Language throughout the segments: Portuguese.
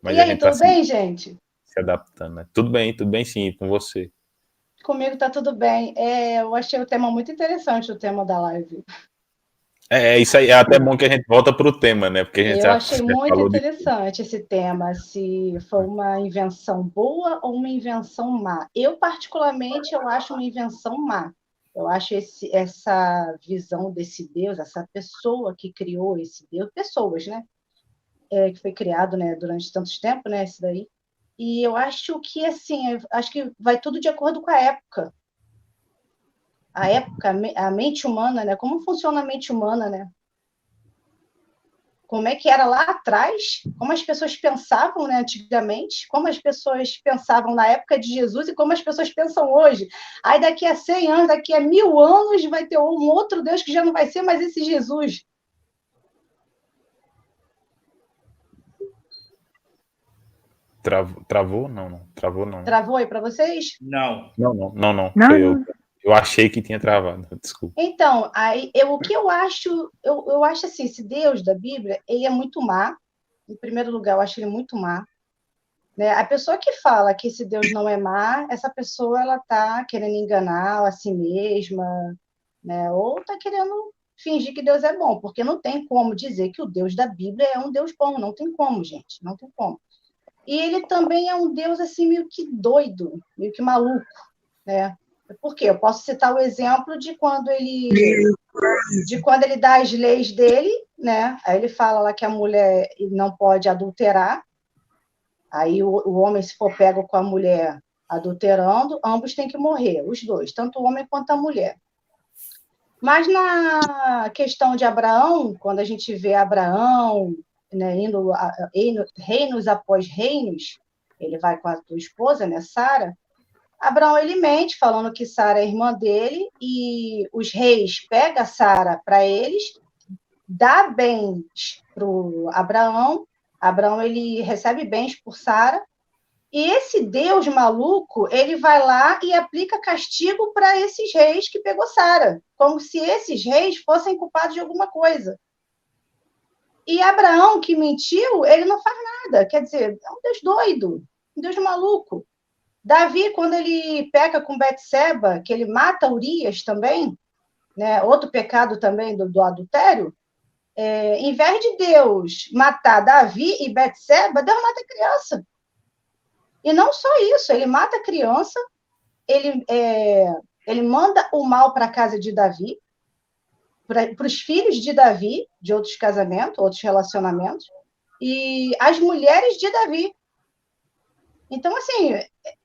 Mas E a aí, gente tá tudo bem, gente? se adaptando, né? Tudo bem sim, com você. Comigo tá tudo bem. Eu achei o tema muito interessante, o tema da live. É isso aí, é até bom que a gente volta pro tema, né? Porque a gente Eu achei já muito falou de. interessante esse tema, se foi uma invenção boa ou uma invenção má. Eu, particularmente, eu acho uma invenção má. Eu acho essa visão desse Deus, essa pessoa que criou esse Deus, pessoas, né? Que foi criado, né, durante tantos tempos, né, esse daí. E eu acho que, assim, acho que vai tudo de acordo com a época, a mente humana, né? Como funciona a mente humana, né? Como é que era lá atrás, como as pessoas pensavam, né, antigamente, como as pessoas pensavam na época de Jesus e como as pessoas pensam hoje. Aí daqui a 100 anos, daqui a 1000 anos, vai ter um outro Deus que já não vai ser mais esse Jesus. Travou? Não, não. Travou, não, né? Travou aí para vocês? Não. Não. Não, Foi eu. não. Eu achei que tinha travado. Desculpa. Então, aí, o que eu acho, eu acho assim, esse Deus da Bíblia, ele é muito má. Em primeiro lugar, eu acho ele muito má. Né? A pessoa que fala que esse Deus não é má, essa pessoa ela está querendo enganar a si mesma, né? Ou está querendo fingir que Deus é bom, porque não tem como dizer que o Deus da Bíblia é um Deus bom, não tem como, gente, não tem como. E ele também é um Deus assim meio que doido, meio que maluco, né? Por quê? Eu posso citar o exemplo de quando ele dá as leis dele, né? Aí ele fala lá que a mulher não pode adulterar. Aí o homem, se for pego com a mulher adulterando, ambos têm que morrer, os dois, tanto o homem quanto a mulher. Mas na questão de Abraão, quando a gente vê Abraão, né, indo reinos após reinos, ele vai com a tua esposa, né, Sara. Abraão ele mente, falando que Sara é irmã dele, e os reis pegam Sara para eles, dá bens para o Abraão. Abraão ele recebe bens por Sara. E esse Deus maluco, ele vai lá e aplica castigo para esses reis que pegou Sara, como se esses reis fossem culpados de alguma coisa. E Abraão, que mentiu, ele não faz nada. Quer dizer, é um Deus doido, um Deus maluco. Davi, quando ele peca com Betseba, que ele mata Urias também, né, outro pecado também do adultério, em vez de Deus matar Davi e Betseba, Deus mata a criança. E não só isso, ele mata a criança, ele manda o mal para a casa de Davi, para os filhos de Davi, de outros casamentos, outros relacionamentos, e as mulheres de Davi. Então, assim,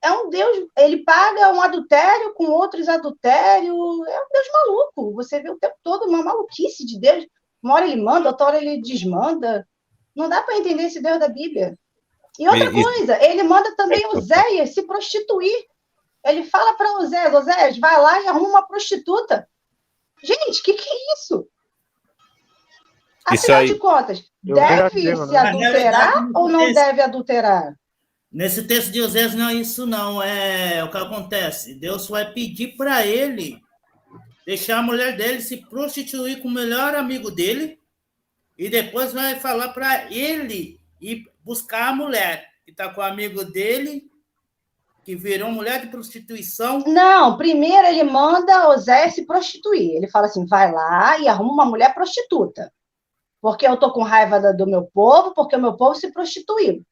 é um Deus, ele paga um adultério com outros adultérios, é um Deus maluco. Você vê o tempo todo uma maluquice de Deus. Uma hora ele manda, outra hora ele desmanda. Não dá para entender esse Deus da Bíblia. E outra coisa, ele manda também Oséias se prostituir. Ele fala para Oséias, vai lá e arruma uma prostituta. Gente, o que é isso? Afinal de contas, deve se adulterar ou não deve adulterar? Nesse texto de Oséias não é isso, não. É o que acontece. Deus vai pedir para ele deixar a mulher dele se prostituir com o melhor amigo dele e depois vai falar para ele ir buscar a mulher que está com o amigo dele, que virou mulher de prostituição. Não, primeiro ele manda Oséias se prostituir. Ele fala assim, vai lá e arruma uma mulher prostituta. Porque eu tô com raiva do meu povo, porque o meu povo se prostituiu.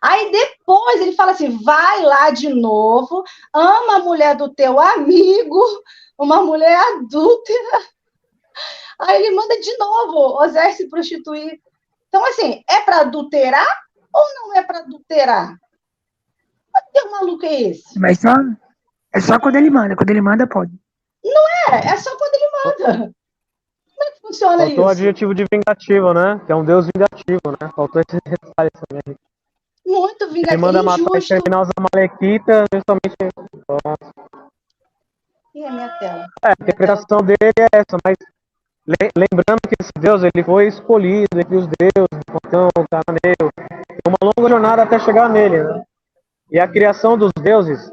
Aí depois ele fala assim, vai lá de novo, ama a mulher do teu amigo, uma mulher adúltera. Aí ele manda de novo Oséias se prostituir. Então, assim, é para adulterar ou não é para adulterar? Que maluco é esse? Mas é só quando ele manda, pode. Não é só quando ele manda. Como é que funciona Faltou isso? Faltou o adjetivo de vingativo, né? Que é um Deus vingativo, né? Faltou esse detalhe também. Muito vingativo. Ele manda matar e exterminar os amalequitas, justamente. E a minha tela? A interpretação dele é essa, mas lembrando que esse Deus ele foi escolhido entre os deuses, então, o cananeio, uma longa jornada até chegar nele, né? E a criação dos deuses,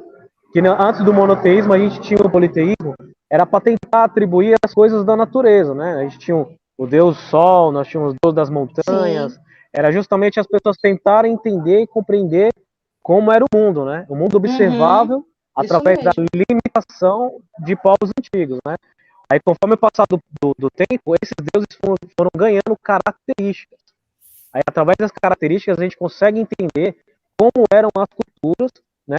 que antes do monoteísmo a gente tinha o politeísmo, era para tentar atribuir as coisas da natureza, né? A gente tinha o Deus Sol, nós tínhamos o Deus das montanhas, era justamente as pessoas tentarem entender e compreender como era o mundo, né? O mundo observável através da limitação de povos antigos, né? Aí, conforme o passar do tempo, esses deuses foram ganhando características. Aí, através das características, a gente consegue entender como eram as culturas, né,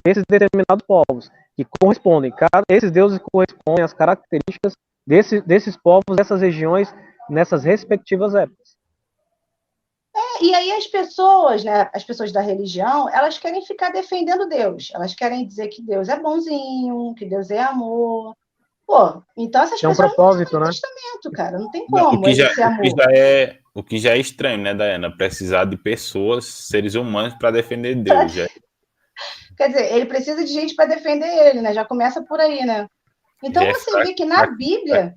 desses determinados povos, que correspondem. Esses deuses correspondem às características desses povos, dessas regiões, nessas respectivas épocas. E aí as pessoas, né, as pessoas da religião, elas querem ficar defendendo Deus. Elas querem dizer que Deus é bonzinho, que Deus é amor. Pô, então essas pessoas propósito, não têm né? testamento, cara. Não tem Não, como ele ser amor. o que já é estranho, né, Daiana? Precisar de pessoas, seres humanos, para defender Deus. Quer dizer, ele precisa de gente para defender ele, né? Já começa por aí, né? Então você vê que na Bíblia,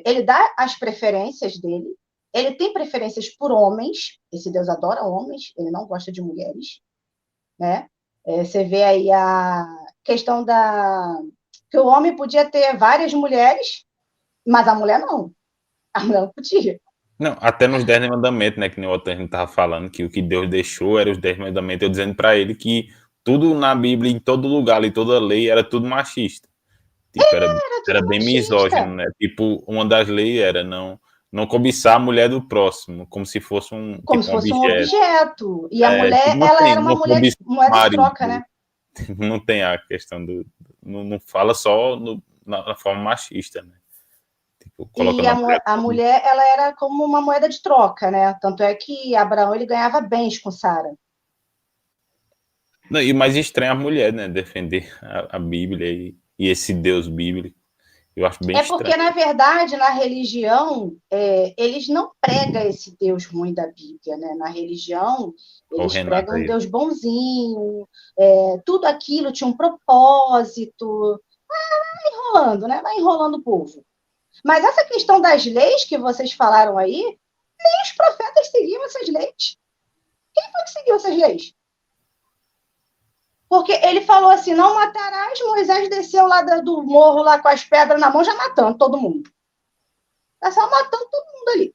ele dá as preferências dele. Ele tem preferências por homens. Esse Deus adora homens. Ele não gosta de mulheres, né? Você vê aí a questão que o homem podia ter várias mulheres, mas a mulher não. A mulher não podia. Não, até nos 10 mandamentos, né, que nem o outro a gente tava falando, que o que Deus deixou era os 10 mandamentos, eu dizendo para ele que tudo na Bíblia, em todo lugar, em toda lei, era tudo machista. Tipo, era bem misógino, né? Tipo, uma das leis era não cobiçar a mulher do próximo, como se fosse um objeto. E a mulher, ela era uma mulher de moeda de troca, né? Não tem a questão não fala só na forma machista, né? Tipo, e a mulher, ela era como uma moeda de troca, né? Tanto é que Abraão, ele ganhava bens com Sara. E mais estranho a mulher, né? Defender a Bíblia e esse Deus bíblico. Eu acho bem estranho. Porque, na verdade, na religião, eles não pregam esse Deus ruim da Bíblia, né? Na religião, eles pregam um Deus bonzinho, tudo aquilo tinha um propósito. Vai enrolando, né? Vai enrolando o povo. Mas essa questão das leis que vocês falaram aí, nem os profetas seguiam essas leis. Quem foi que seguiu essas leis? Porque ele falou assim, não matarás, Moisés desceu lá do morro lá com as pedras na mão, já matando todo mundo. Tá só matando todo mundo ali.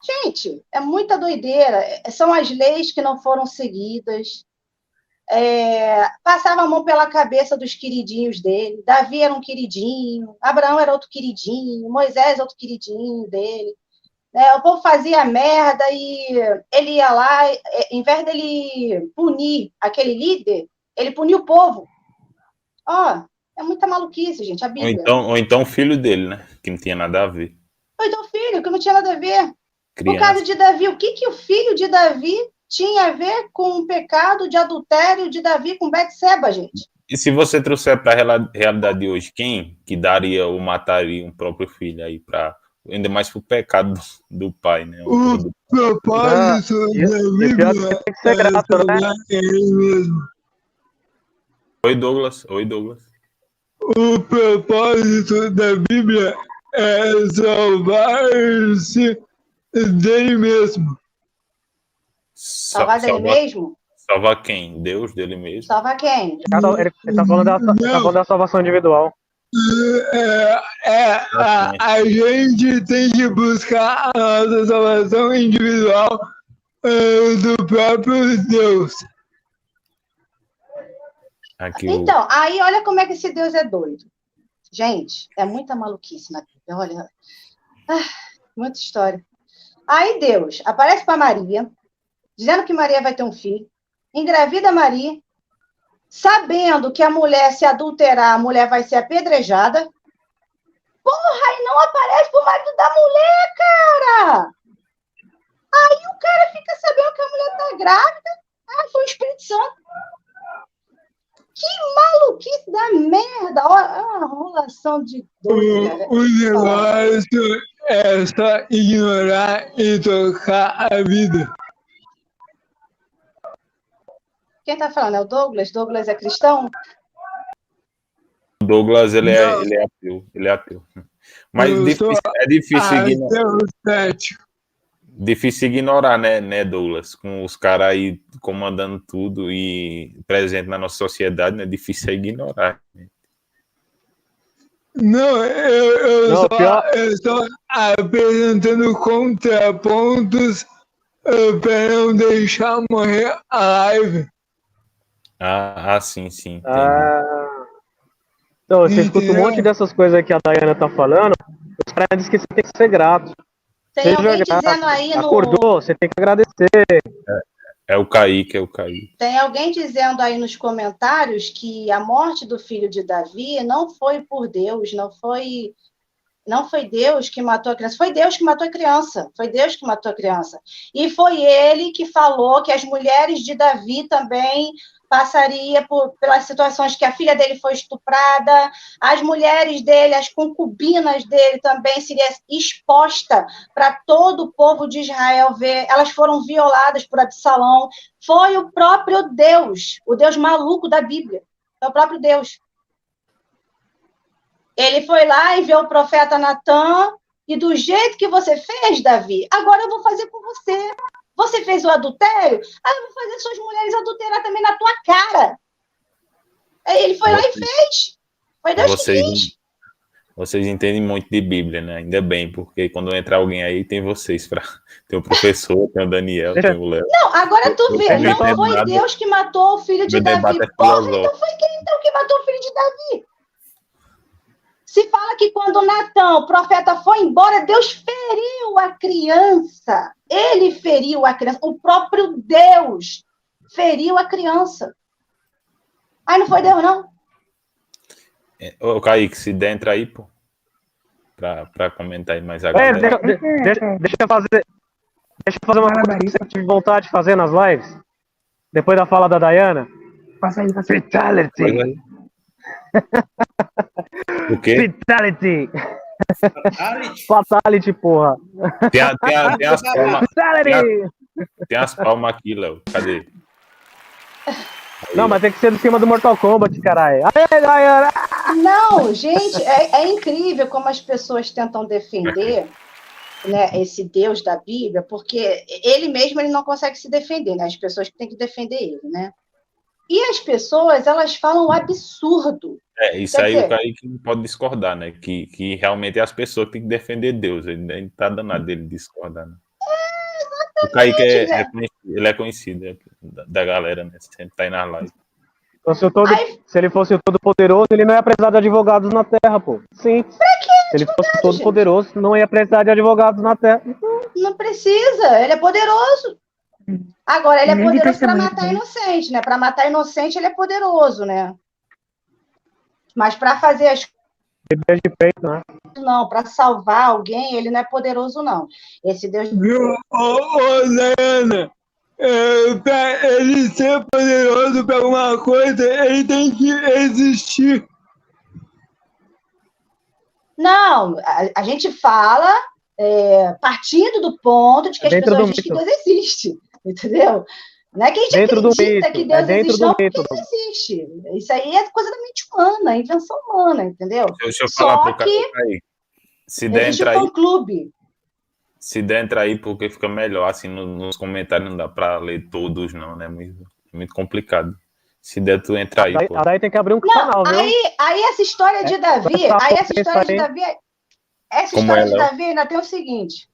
Gente, é muita doideira. São as leis que não foram seguidas. Passava a mão pela cabeça dos queridinhos dele. Davi era um queridinho, Abraão era outro queridinho, Moisés outro queridinho dele. O povo fazia merda e ele ia lá, em vez dele punir aquele líder, ele punia o povo. É muita maluquice, gente, a Bíblia. Ou então o filho dele, né? Que não tinha nada a ver. Ou então o filho, que não tinha nada a ver. Criança. No caso de Davi, o que o filho de Davi tinha a ver com o pecado de adultério de Davi com Betseba, gente? E se você trouxer para a realidade de hoje, quem que daria ou mataria um próprio filho aí para ainda mais pro pecado do pai, né? O propósito da Bíblia tem que ser grato, né? Ele mesmo. Oi, Douglas. O propósito da Bíblia é salvar-se dele mesmo. Salvar dele mesmo? Salvar quem? Deus dele mesmo? Salvar quem? Ele tá falando da salvação individual. A gente tem que buscar a nossa salvação individual do próprio Deus. Então, aí olha como é que esse Deus é doido. Gente, é muita maluquice na Bíblia. Olha, muita história. Aí Deus aparece para Maria, dizendo que Maria vai ter um filho, engravida Maria, sabendo que a mulher, se adulterar, a mulher vai ser apedrejada. Porra, e não aparece pro marido da mulher, cara! Aí o cara fica sabendo que a mulher tá grávida. Foi o Espírito Santo. Que maluquice da merda! Olha, uma enrolação de doido, cara. O negócio é só ignorar e tocar a vida. Quem tá falando? É o Douglas? Douglas é cristão? O Douglas, ele é ateu. Ele é ateu. Mas é difícil ignorar, né, Douglas? Com os caras aí comandando tudo e presente na nossa sociedade, né? Difícil ignorar. Não, eu Não, só, pior- eu só apresentando contrapontos para não deixar morrer a live. Sim, entendi. Ah, então, você escuta um monte Entendeu? dessas coisas que a Dayana tá falando, os caras dizem que você tem que ser grato. Tem Seja alguém grato. dizendo aí Acordou, você tem que agradecer. É o Kaique, é o Kaique. Tem alguém dizendo aí nos comentários que a morte do filho de Davi não foi por Deus, não foi Deus que matou a criança, foi Deus que matou a criança, foi Deus que matou a criança. E foi ele que falou que as mulheres de Davi também passaria pelas situações que a filha dele foi estuprada, as mulheres dele, as concubinas dele também seria exposta para todo o povo de Israel ver, elas foram violadas por Absalão, foi o próprio Deus, o Deus maluco da Bíblia, é o próprio Deus. Ele foi lá e viu o profeta Natã, e do jeito que você fez, Davi, agora eu vou fazer com você. Você fez o adultério? Eu vou fazer suas mulheres adulterar também na tua cara. Aí ele foi lá e fez. Foi Deus que quis. Vocês entendem muito de Bíblia, né? Ainda bem, porque quando entra alguém aí, tem vocês. Tem o professor, tem o Daniel, tem o Léo. Não, agora tu vê, não não foi nada. Deus que matou o filho de Davi. Debate é Porra, filosófico. então foi quem então que matou o filho de Davi? Se fala que quando Natã, o profeta, foi embora, Deus feriu a criança. Ele feriu a criança. O próprio Deus feriu a criança. Aí não foi Deus, não? Ô, Kaique, se der, entra aí, pô. Pra comentar aí mais agora. Deixa eu fazer uma coisa que eu tive vontade de fazer nas lives. Depois da fala da Dayana. Passa aí, passa aí. Fatality. O quê? Fatality. Alex, Fatality, porra. Tem as palmas. Fatality. Tem as palmas aqui, Léo. Cadê? Não, mas tem que ser do cima do Mortal Kombat, caralho. Aê, Dayana! Não, gente, é incrível como as pessoas tentam defender, né, esse Deus da Bíblia, porque ele mesmo ele não consegue se defender, né? As pessoas que têm que defender ele, né? E as pessoas, elas falam absurdo. Isso Quer aí dizer, o Kaique não pode discordar, né? Que realmente é as pessoas que têm que defender Deus. Ele tá danado dele discordar, né? O Kaique ele é conhecido da galera, né? Sempre tá aí nas lives. Se ele fosse o Todo-Poderoso, ele não ia precisar de advogados na Terra, pô. Sim. Se ele fosse o Todo-Poderoso, não ia precisar de advogados na Terra. não precisa, ele é poderoso. Agora, ele é Nem de poderoso para testemunho, matar né? inocente, né? Para matar inocente, ele é poderoso, né? Mas para fazer as Bebê de peito, né? não, para salvar alguém, ele não é poderoso, não. Esse Deus. Viu? Ô, Dayana, para ele ser poderoso para alguma coisa, ele tem que existir. Não, a gente fala partindo do ponto de que as Dentro pessoas do dizem que mito. Deus existe, entendeu? Não é que a gente Dentro do acredita mito, que Deus dentro existe, do não, porque mito. Deus existe. Isso aí é coisa da mente humana, invenção humana, entendeu? Deixa eu falar Só pro que Kaique. Se der, existe o entra aí. fã-clube. Se der, entra aí, porque fica melhor. Assim, nos comentários não dá pra ler todos, não, né? Muito complicado. Se der, tu entra aí, pô. A Daí tem que abrir um canal, viu? Aí essa história de Davi, essa história de Davi ainda tem o seguinte.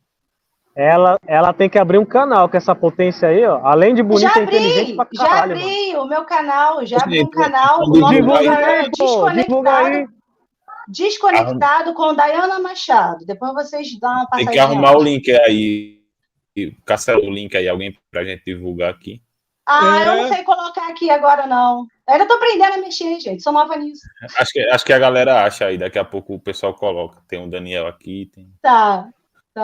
Ela tem que abrir um canal com essa potência aí, ó. Além de bonita, é inteligente pra Já caralho, mano. abri o meu canal, já abri um Então, canal. O divulga nome do aí, canal é Divulga aí. Desconectado com Dayana Machado. Depois vocês dão uma Tem passadinha. que arrumar o link aí. Caçar o link aí, alguém pra gente divulgar aqui. Eu não sei colocar aqui agora, não. Eu ainda tô aprendendo a mexer, gente. Sou nova nisso. Acho que a galera acha aí. Daqui a pouco o pessoal coloca. Tem o Daniel aqui. Tá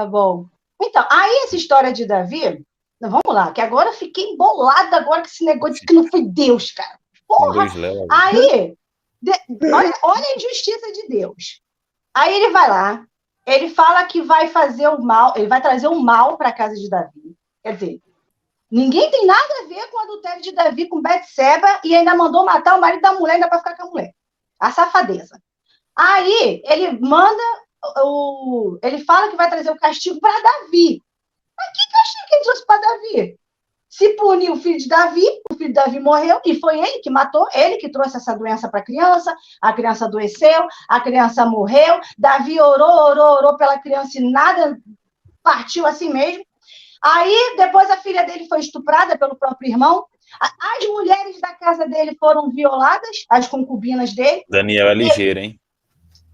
bom. Então, aí essa história de Davi, vamos lá, que agora eu fiquei embolada agora com esse negócio de que não foi Deus, cara. Porra! Aí, olha a injustiça de Deus. Aí ele vai lá, ele fala que vai fazer o mal, ele vai trazer o mal para a casa de Davi. Quer dizer, ninguém tem nada a ver com o adultério de Davi com Betseba e ainda mandou matar o marido da mulher ainda para ficar com a mulher. A safadeza. Aí ele manda ele fala que vai trazer o castigo para Davi. Mas que castigo que ele trouxe para Davi? se punir o filho de Davi morreu, e foi ele que matou, ele que trouxe essa doença para a criança adoeceu, a criança morreu, Davi orou pela criança e nada, partiu assim mesmo. Aí, depois a filha dele foi estuprada pelo próprio irmão, as mulheres da casa dele foram violadas, as concubinas dele. Daniel é ligeiro, hein?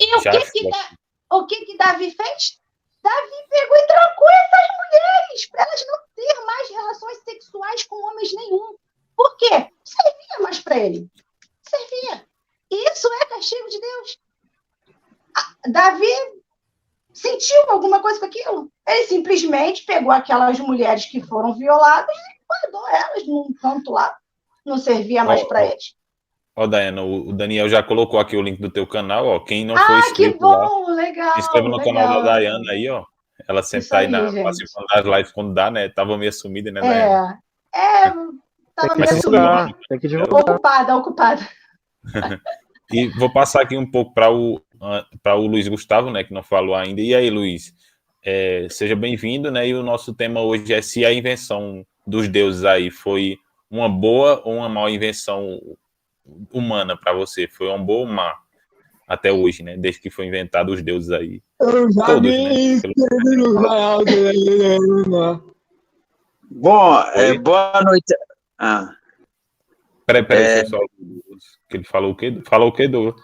E o que Davi fez? Davi pegou e trancou essas mulheres para elas não ter mais relações sexuais com homens nenhum. Por quê? Servia mais para ele. Servia. E isso é castigo de Deus. Davi sentiu alguma coisa com aquilo? Ele simplesmente pegou aquelas mulheres que foram violadas e guardou elas num canto lá. Não servia mais para eles. Ó, Dayana, o Daniel já colocou aqui o link do teu canal, ó. Quem não foi inscrito que bom, lá, legal. se inscreve no canal da Dayana aí, ó. Ela sempre tá aí participando das lives quando dá, né? Tava meio sumida, né, Dayana? Tava meio sumida. Tem que divulgar. Ocupada. E vou passar aqui um pouco para o Luiz Gustavo, né, que não falou ainda. E aí, Luiz, seja bem-vindo, né? E o nosso tema hoje é se a invenção dos deuses aí foi uma boa ou uma má invenção humana para você. Foi uma boa ou má até hoje, né? Desde que foi inventado os deuses aí. Eu já Todos, me inscrevi no canal do Bom, boa noite. Peraí, pessoal. Que ele falou o quê? Falou o quê, Douglas?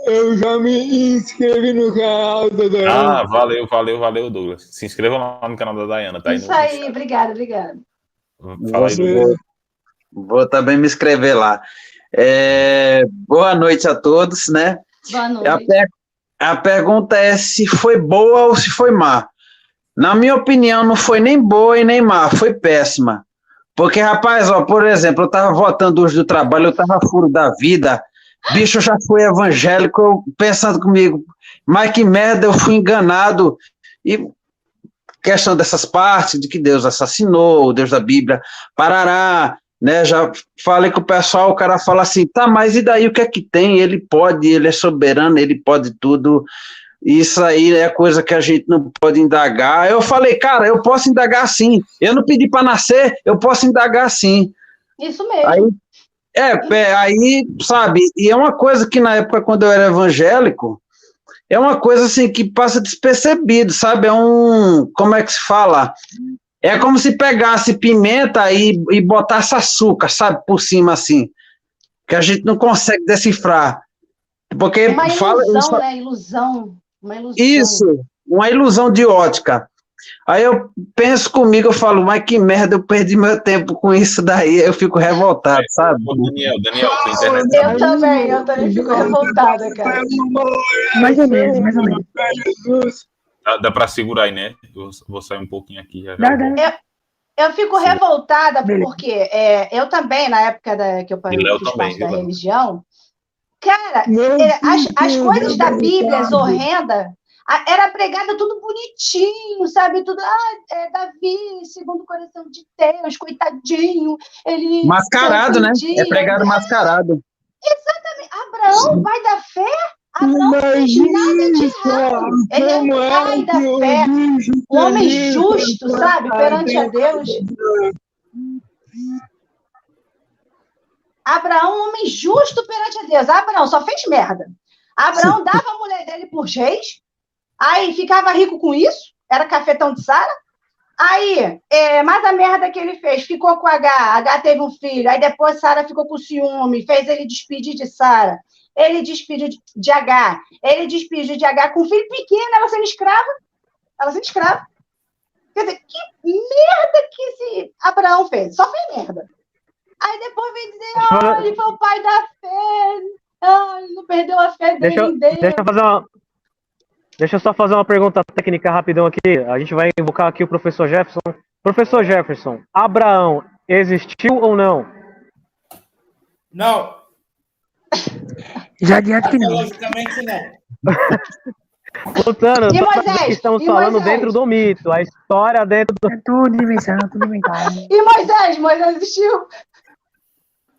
Eu já me inscrevi no canal da Dayana. Valeu, Douglas. Se inscreva lá no canal da Dayana, tá? Isso aí, obrigado. Fala aí, Douglas. Vou também me inscrever lá. Boa noite a todos, né? Boa noite. A pergunta é se foi boa ou se foi má. Na minha opinião, não foi nem boa e nem má, foi péssima. Porque, rapaz, ó, por exemplo, eu tava voltando hoje do trabalho, eu tava furo da vida, bicho, eu já fui evangélico, eu pensando comigo, mas que merda, eu fui enganado. E questão dessas partes, de que Deus assassinou, o Deus da Bíblia, parará, né, já falei com o pessoal, o cara fala assim, tá, mas e daí o que é que tem? Ele pode, ele é soberano, ele pode tudo, isso aí é coisa que a gente não pode indagar. Eu falei, cara, eu posso indagar sim, eu não pedi para nascer, eu posso indagar sim. Isso mesmo. Aí, sabe, e é uma coisa que na época, quando eu era evangélico, é uma coisa assim que passa despercebido, sabe, como é que se fala? É como se pegasse pimenta e botasse açúcar, sabe, por cima assim, que a gente não consegue decifrar. Porque uma ilusão, né? Ilusão. Uma ilusão. Isso, uma ilusão de ótica. Aí eu penso comigo, eu falo, mas que merda, eu perdi meu tempo com isso daí, eu fico revoltado, sabe? Daniel, tua internet. Eu também fico revoltada, cara. Mais ou menos. Dá para segurar aí, né? Eu vou sair um pouquinho aqui. Já. Eu fico revoltada porque eu também, na época que eu fiz parte da religião, cara, as coisas da Bíblia horrendas, era pregada tudo bonitinho, sabe? Tudo, Davi, segundo o coração de Deus, coitadinho. Ele mascarado, né? É pregado mascarado. Exatamente. Abraão, pai da fé, Abraão não fez nada de errado. Ele é o pai da fé. Um homem justo, sabe? Perante a Deus. Abraão, um homem justo perante a Deus. Abraão só fez merda. Abraão dava a mulher dele por reis, aí ficava rico com isso, era cafetão de Sara. Aí, mas a merda que ele fez, ficou com H teve um filho, aí depois Sara ficou com ciúme, fez ele despedir de Sara, ele despediu de H, ele despediu de H com um filho pequeno, ela sendo escrava. Quer dizer, que merda que esse Abraão fez, só fez merda. Aí depois vem dizer, ele foi o pai da fé, ele não perdeu a fé dele em Deus. Deixa eu só fazer uma pergunta técnica rapidão aqui. A gente vai invocar aqui o professor Jefferson. Professor Jefferson, Abraão existiu ou não? Não. Já adianto que não. Logicamente não. Voltando, E Moisés? estamos falando dentro do mito, a história dentro do... É tudo inventado, tudo inventado. E Moisés existiu?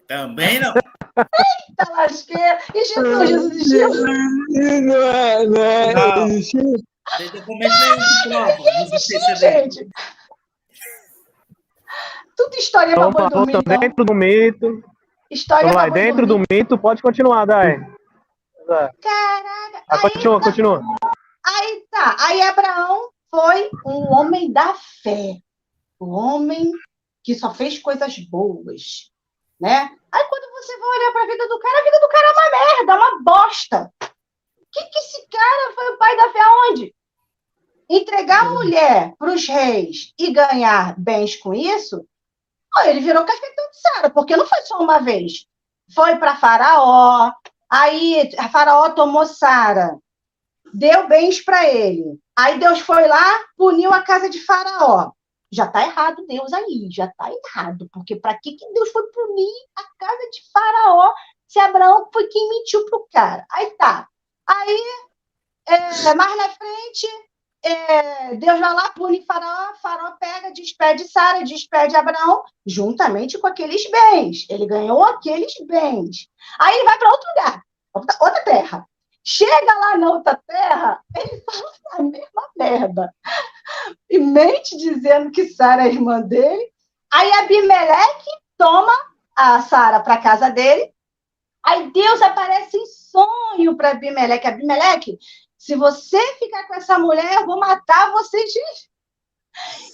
Também não. Eita lasqueira. E Jesus existiu? Não existiu. Tem documento nenhum que prova. Existiu, gente. Tudo história pra boi dormir, então. Dentro do mito. História Então pra vai, boi dentro dormir. do mito, pode continuar, Dai. Caraca. Continua. Aí tá. Aí Abraão foi um homem da fé. Um homem que só fez coisas boas, né? Aí quando você vai olhar para a vida do cara é uma merda, uma bosta. Que esse cara foi o pai da fé aonde? Entregar a mulher para os reis e ganhar bens com isso? Ele virou cafetão de Sara, porque não foi só uma vez. Foi para Faraó, aí a Faraó tomou Sara, deu bens para ele. Aí Deus foi lá, puniu a casa de Faraó. Já está errado Deus aí, já está errado, porque para que Deus foi punir a casa de Faraó se Abraão foi quem mentiu pro cara? Aí tá. Aí, mais na frente, Deus vai lá, pune Faraó, Faraó pega, despede Sara, despede Abraão, juntamente com aqueles bens. Ele ganhou aqueles bens. Aí ele vai para outro lugar, outra terra. Chega lá na outra terra, ele fala a mesma merda. E mente dizendo que Sara é irmã dele. Aí Abimeleque toma a Sara para casa dele. Aí Deus aparece em sonho para Abimeleque. Abimeleque, se você ficar com essa mulher, eu vou matar vocês.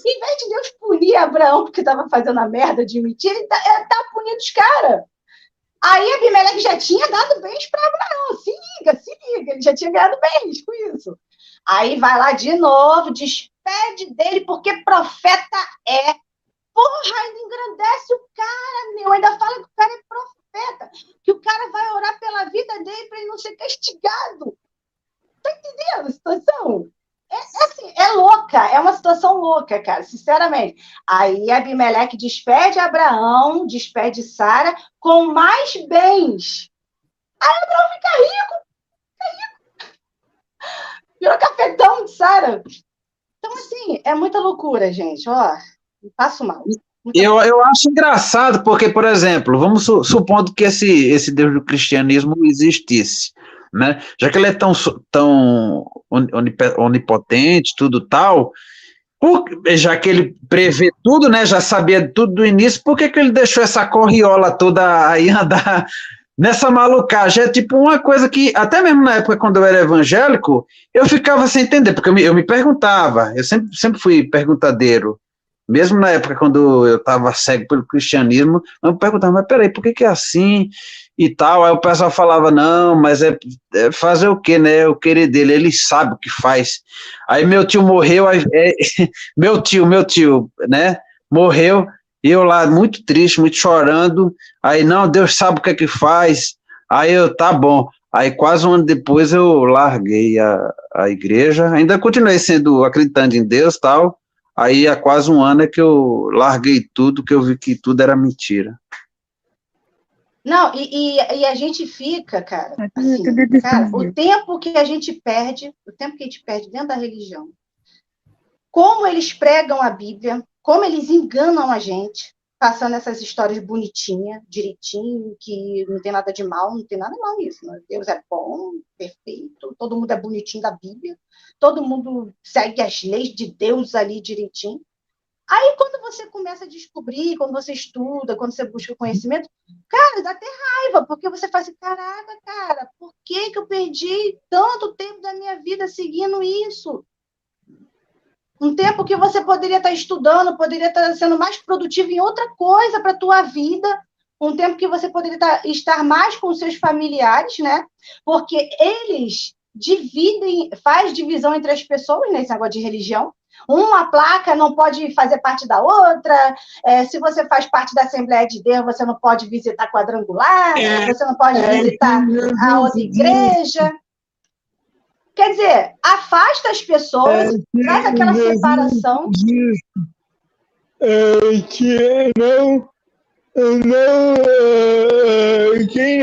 Em vez de Deus punir Abraão porque estava fazendo a merda de mentir, ele tá punindo os caras. Aí Abimeleque já tinha dado bens para Abraão. Se liga, ele já tinha ganhado bens com isso. Aí vai lá de novo, despede dele, porque profeta é. Porra, ele engrandece o cara, meu. Ainda fala que o cara é profeta, que o cara vai orar pela vida dele para ele não ser castigado. Tá entendendo a situação? É louca, é uma situação louca, cara, sinceramente. Aí Abimeleque despede Abraão, despede Sara com mais bens. Aí Abraão fica rico. Virou cafetão de Sara. Então, assim, é muita loucura, gente. Ó, passo mal. Eu acho engraçado, porque, por exemplo, vamos supondo que esse Deus do cristianismo existisse, né? Já que ele é tão onipotente, tudo tal, já que ele prevê tudo, né? Já sabia tudo do início, por que ele deixou essa corriola toda aí andar nessa malucagem? É tipo uma coisa que, até mesmo na época quando eu era evangélico, eu ficava sem entender, porque eu me perguntava, eu sempre fui perguntadeiro. Mesmo na época, quando eu estava cego pelo cristianismo, eu me perguntava, mas peraí, por que é assim e tal? Aí o pessoal falava, não, mas é fazer o quê, né? O querer dele, ele sabe o que faz. Aí meu tio morreu, meu tio, né? Morreu, e eu lá muito triste, muito chorando. Aí, não, Deus sabe o que é que faz. Aí eu, tá bom. Aí quase um ano depois eu larguei a igreja, ainda continuei acreditando em Deus e tal. Aí há quase um ano é que eu larguei tudo, que eu vi que tudo era mentira. Não, e a gente fica, cara, assim, cara, o tempo que a gente perde dentro da religião, como eles pregam a Bíblia, como eles enganam a gente, passando essas histórias bonitinhas, direitinho, que não tem nada de mal, não tem nada de mal nisso, né? Deus é bom, perfeito, todo mundo é bonitinho da Bíblia, todo mundo segue as leis de Deus ali direitinho. Aí, quando você começa a descobrir, quando você estuda, quando você busca conhecimento, cara, dá até raiva, porque você fala assim, caraca, cara, por que eu perdi tanto tempo da minha vida seguindo isso? Um tempo que você poderia estar estudando, poderia estar sendo mais produtivo em outra coisa para a tua vida, um tempo que você poderia estar mais com seus familiares, né? Porque eles faz divisão entre as pessoas nesse negócio de religião. Uma placa não pode fazer parte da outra, se você faz parte da Assembleia de Deus, você não pode visitar quadrangular, você não pode visitar a outra igreja. Quer dizer, afasta as pessoas, traz aquela separação. Quem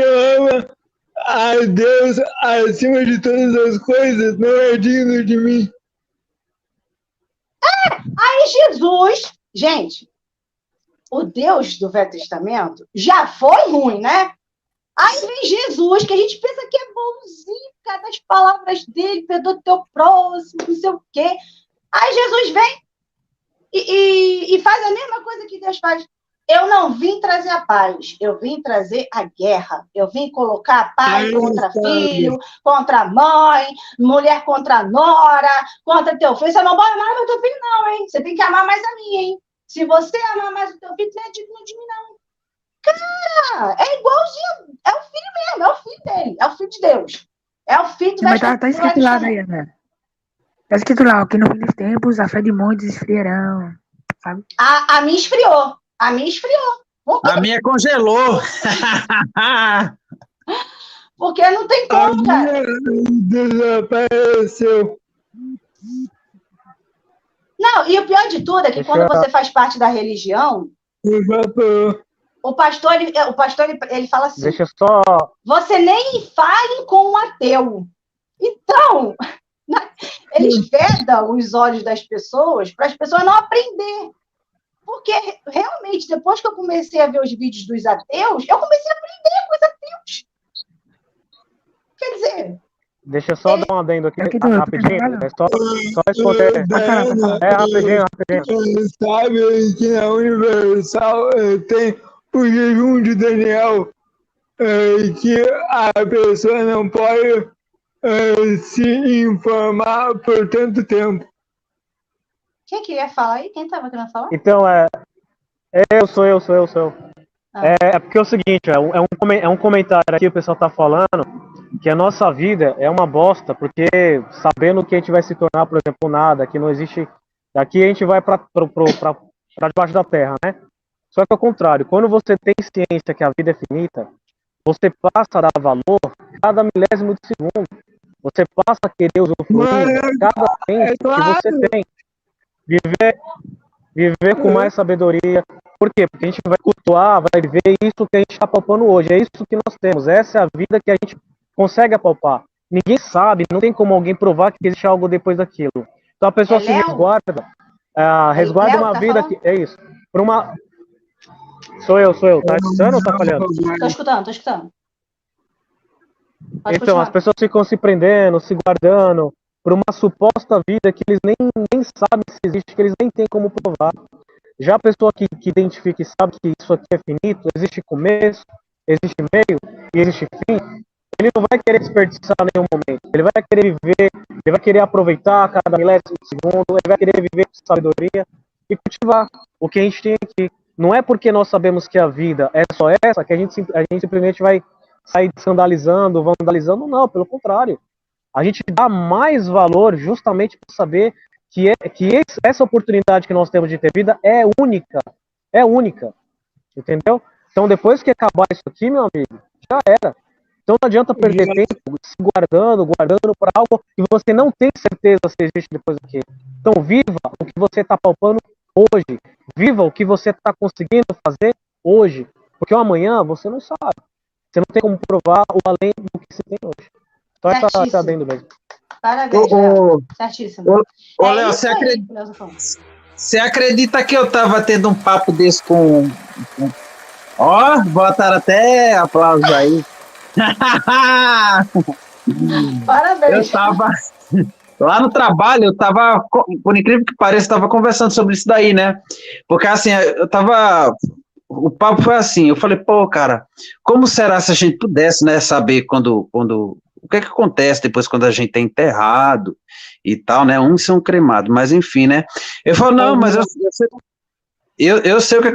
ama a Deus acima de todas as coisas não é digno de mim. Aí Jesus, gente, o Deus do Velho Testamento já foi ruim, né? Aí vem Jesus, que a gente pensa que é bonzinho, cada as palavras dele, perdoa o teu próximo, não sei o quê. Aí Jesus vem e faz a mesma coisa que Deus faz. Eu não vim trazer a paz, eu vim trazer a guerra. Eu vim colocar pai contra filho, contra mãe, mulher contra nora, contra teu filho. Você não pode amar o teu filho, não, hein? Você tem que amar mais a mim, hein? Se você amar mais o teu filho, não é digno de mim, não. Cara, é igualzinho. É o filho mesmo, é o filho dele, é o filho de Deus. É o filho Mas tá escrito lá, Dayana. Tá escrito lá, ó, que no fim dos tempos a fé de muitos esfriarão, sabe? A minha esfriou. A minha esfriou. A minha congelou. Porque não tem como, cara. Desapareceu. Não, e o pior de tudo é que quando você faz parte da religião, o pastor ele fala assim, Deixa eu só... você nem fale com um ateu. Então, eles vedam os olhos das pessoas para as pessoas não aprender. Porque, realmente, depois que eu comecei a ver os vídeos dos ateus, eu comecei a aprender com os ateus. Quer dizer... Deixa eu só dar um adendo aqui, rapidinho. É só responder. Rapidinho. Sabe que na Universal tem o jejum de Daniel, que a pessoa não pode se informar por tanto tempo. Quem queria falar aí? Quem estava querendo falar? Então, eu sou eu. É porque é o seguinte, é um comentário aqui, o pessoal tá falando que a nossa vida é uma bosta, porque sabendo que a gente vai se tornar, por exemplo, nada, que não existe... Daqui a gente vai para debaixo da terra, né? Só que ao contrário, quando você tem ciência que a vida é finita, você passa a dar valor cada milésimo de segundo. Você passa a querer usufruir cada tempo que você tem. Viver com mais sabedoria. Por quê? Porque a gente vai cultuar, vai viver isso que a gente está palpando hoje. É isso que nós temos. Essa é a vida que a gente consegue apalpar. Ninguém sabe, não tem como alguém provar que existe algo depois daquilo. Então a pessoa se resguarda, resguarda uma vida que... É isso. Por uma... Sou eu. Tá escutando ou tá falhando? Tô escutando. Pode Então, continuar. as pessoas ficam se prendendo, se guardando por uma suposta vida que eles nem sabem se existe, que eles nem têm como provar. Já a pessoa que identifica e sabe que isso aqui é finito, existe começo, existe meio e existe fim, ele não vai querer desperdiçar nenhum momento. Ele vai querer viver, ele vai querer aproveitar cada milésimo de segundo, ele vai querer viver com sabedoria e cultivar o que a gente tem aqui. Não é porque nós sabemos que a vida é só essa que a gente simplesmente vai sair sandalizando, vandalizando, não, pelo contrário. A gente dá mais valor justamente por saber que essa oportunidade que nós temos de ter vida é única, entendeu? Então depois que acabar isso aqui, meu amigo, já era. Então não adianta perder tempo se guardando para algo que você não tem certeza se existe depois daquilo. Então viva o que você está palpando hoje, viva o que você está conseguindo fazer hoje, porque o amanhã você não sabe. Você não tem como provar o além do que você tem hoje. Então essa adendo mesmo. Parabéns, Léo. Certíssimo. Ô, Léo, você acredita que eu tava tendo um papo desse com... Ó, botaram até aplausos aí. Parabéns. Eu tava... Lá no trabalho, eu tava, por incrível que pareça, eu tava conversando sobre isso daí, né? Porque assim, o papo foi assim, eu falei, pô, cara, como será se a gente pudesse, né, saber o que acontece depois quando a gente é enterrado e tal, né? Uns são cremados, mas enfim, né? Eu falo, não, mas eu sei o que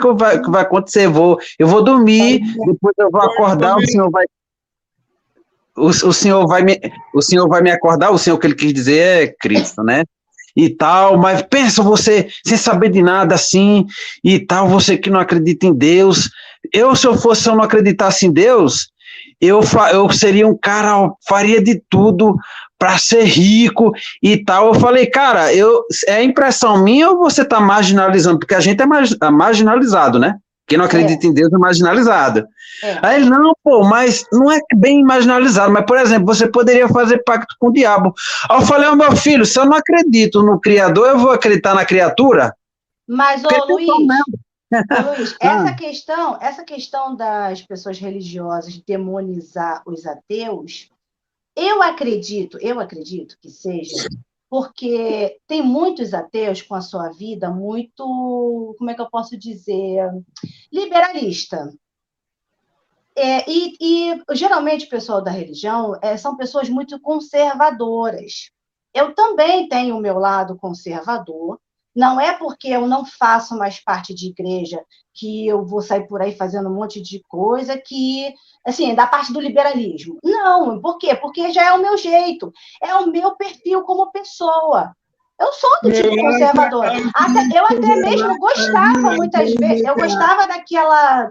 vai acontecer, eu vou dormir, depois eu vou acordar, o senhor vai me acordar, o senhor que ele quis dizer é Cristo, né? E tal, mas pensa você sem saber de nada assim, e tal, você que não acredita em Deus. Se eu não acreditasse em Deus, eu seria um cara, faria de tudo para ser rico e tal. Eu falei, cara, é impressão minha ou você tá marginalizando? Porque a gente é marginalizado, né? Quem não acredita em Deus é marginalizado. Aí ele, não, pô, mas não é bem marginalizado, mas, por exemplo, você poderia fazer pacto com o diabo. Aí eu falei, meu filho, se eu não acredito no Criador, eu vou acreditar na criatura? Mas, Luiz, essa questão das pessoas religiosas demonizar os ateus, eu acredito que seja porque tem muitos ateus com a sua vida muito, como é que eu posso dizer, liberalista. Geralmente o pessoal da religião são pessoas muito conservadoras. Eu também tenho o meu lado conservador. Não é porque eu não faço mais parte de igreja que eu vou sair por aí fazendo um monte de coisa que, assim, da parte do liberalismo. Não, por quê? Porque já é o meu jeito, é o meu perfil como pessoa. Eu sou do tipo conservadora. Eu até mesmo gostava, muitas vezes, eu gostava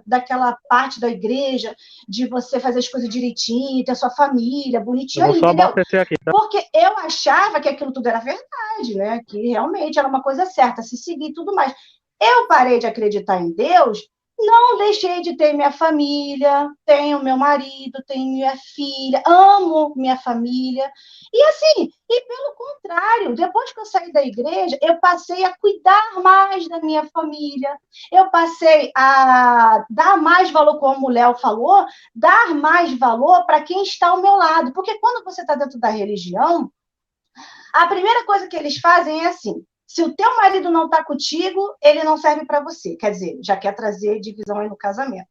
daquela parte da igreja, de você fazer as coisas direitinho, ter sua família bonitinha, Eu vou só entendeu? abastecer aqui, tá? Porque eu achava que aquilo tudo era verdade, né? Que realmente era uma coisa certa, se seguir e tudo mais. Eu parei de acreditar em Deus, não deixei de ter minha família, tenho meu marido, tenho minha filha, amo minha família. E assim, e pelo contrário, depois que eu saí da igreja, eu passei a cuidar mais da minha família, eu passei a dar mais valor, como o Léo falou, dar mais valor para quem está ao meu lado. Porque quando você está dentro da religião, a primeira coisa que eles fazem é assim: se o teu marido não está contigo, ele não serve para você. Quer dizer, já quer trazer divisão aí no casamento.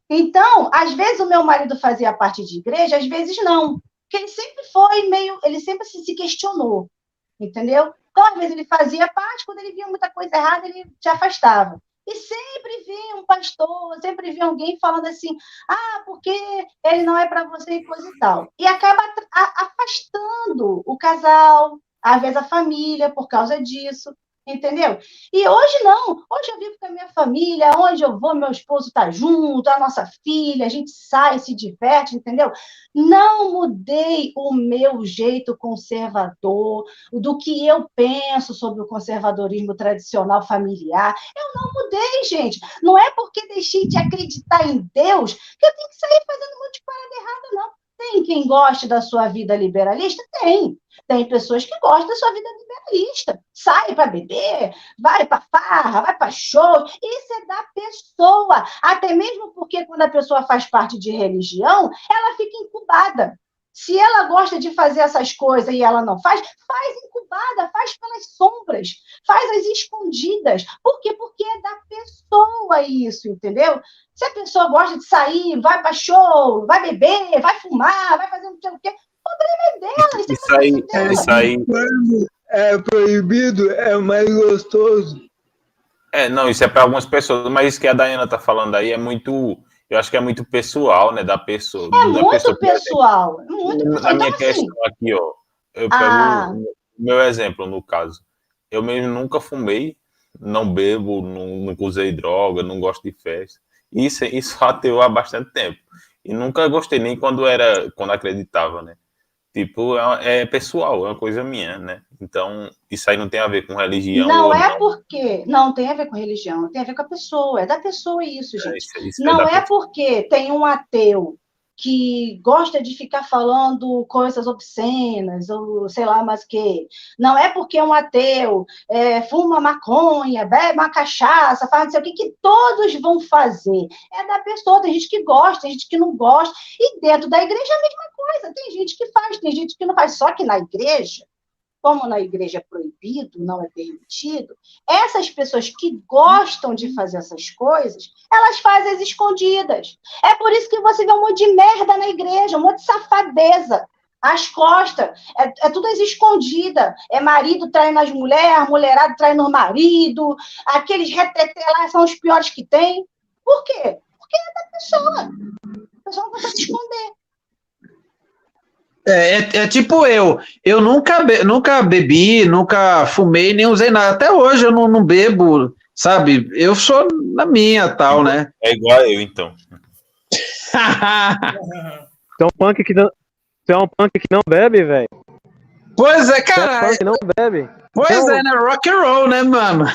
Então, às vezes o meu marido fazia parte de igreja, às vezes não. Porque ele sempre foi meio, ele sempre se questionou, entendeu? Então, às vezes ele fazia parte, quando ele via muita coisa errada, ele se afastava. E sempre vinha um pastor, sempre vinha alguém falando assim, porque ele não é para você e coisa e tal. E acaba afastando o casal, às vezes a família, por causa disso, entendeu? E hoje não, hoje eu vivo com a minha família, onde eu vou, meu esposo está junto, a nossa filha, a gente sai, se diverte, entendeu? Não mudei o meu jeito conservador, do que eu penso sobre o conservadorismo tradicional familiar. Eu não mudei, gente. Não é porque deixei de acreditar em Deus que eu tenho que sair fazendo um monte de parada errada, não. Tem quem goste da sua vida liberalista? Tem. Tem pessoas que gostam da sua vida liberalista. Sai para beber, vai para farra, vai para show. Isso é da pessoa. Até mesmo porque quando a pessoa faz parte de religião, ela fica incubada. Se ela gosta de fazer essas coisas e ela não faz, faz incubada, faz pelas sombras, faz as escondidas. Por quê? Porque é da pessoa isso, entendeu? Se a pessoa gosta de sair, vai para show, vai beber, vai fumar, vai fazer não sei o quê, o problema é dela. Isso aí. Quando é proibido, é mais gostoso. Não, isso é para algumas pessoas, mas isso que a Daiana tá falando aí é muito, eu acho que é muito pessoal, né, da pessoa. É muito pessoal. Na minha questão aqui, ó, eu pego o meu exemplo, no caso. Eu mesmo nunca fumei, não bebo, nunca usei droga, não gosto de festa. Isso ateu há bastante tempo. E nunca gostei, nem quando acreditava, né? Tipo, é pessoal, é uma coisa minha, né? Então, isso aí não tem a ver com religião. Não é porque... Não tem a ver com religião, tem a ver com a pessoa. É da pessoa isso, gente. Isso não é porque tem um ateu que gosta de ficar falando coisas obscenas, ou sei lá mais o quê. Não é porque um ateu fuma maconha, bebe uma cachaça, faz não sei o que todos vão fazer. É da pessoa, tem gente que gosta, tem gente que não gosta. E dentro da igreja é a mesma coisa. Tem gente que faz, tem gente que não faz. Só que na igreja, como na igreja é proibido, não é permitido, essas pessoas que gostam de fazer essas coisas, elas fazem as escondidas. É por isso que você vê um monte de merda na igreja, um monte de safadeza. As costas, é tudo as escondidas. É marido traindo as mulheres, mulherada traindo o marido, aqueles reteté lá são os piores que tem. Por quê? Porque é da pessoa. A pessoa não consegue esconder. É tipo eu nunca bebi, nunca fumei, nem usei nada. Até hoje eu não bebo, sabe? Eu sou na minha, tal, né? É igual eu, então. Você é um punk que não bebe, velho? Pois é, cara. Você é um punk que não bebe. Pois é, né? Rock and roll, né, mano?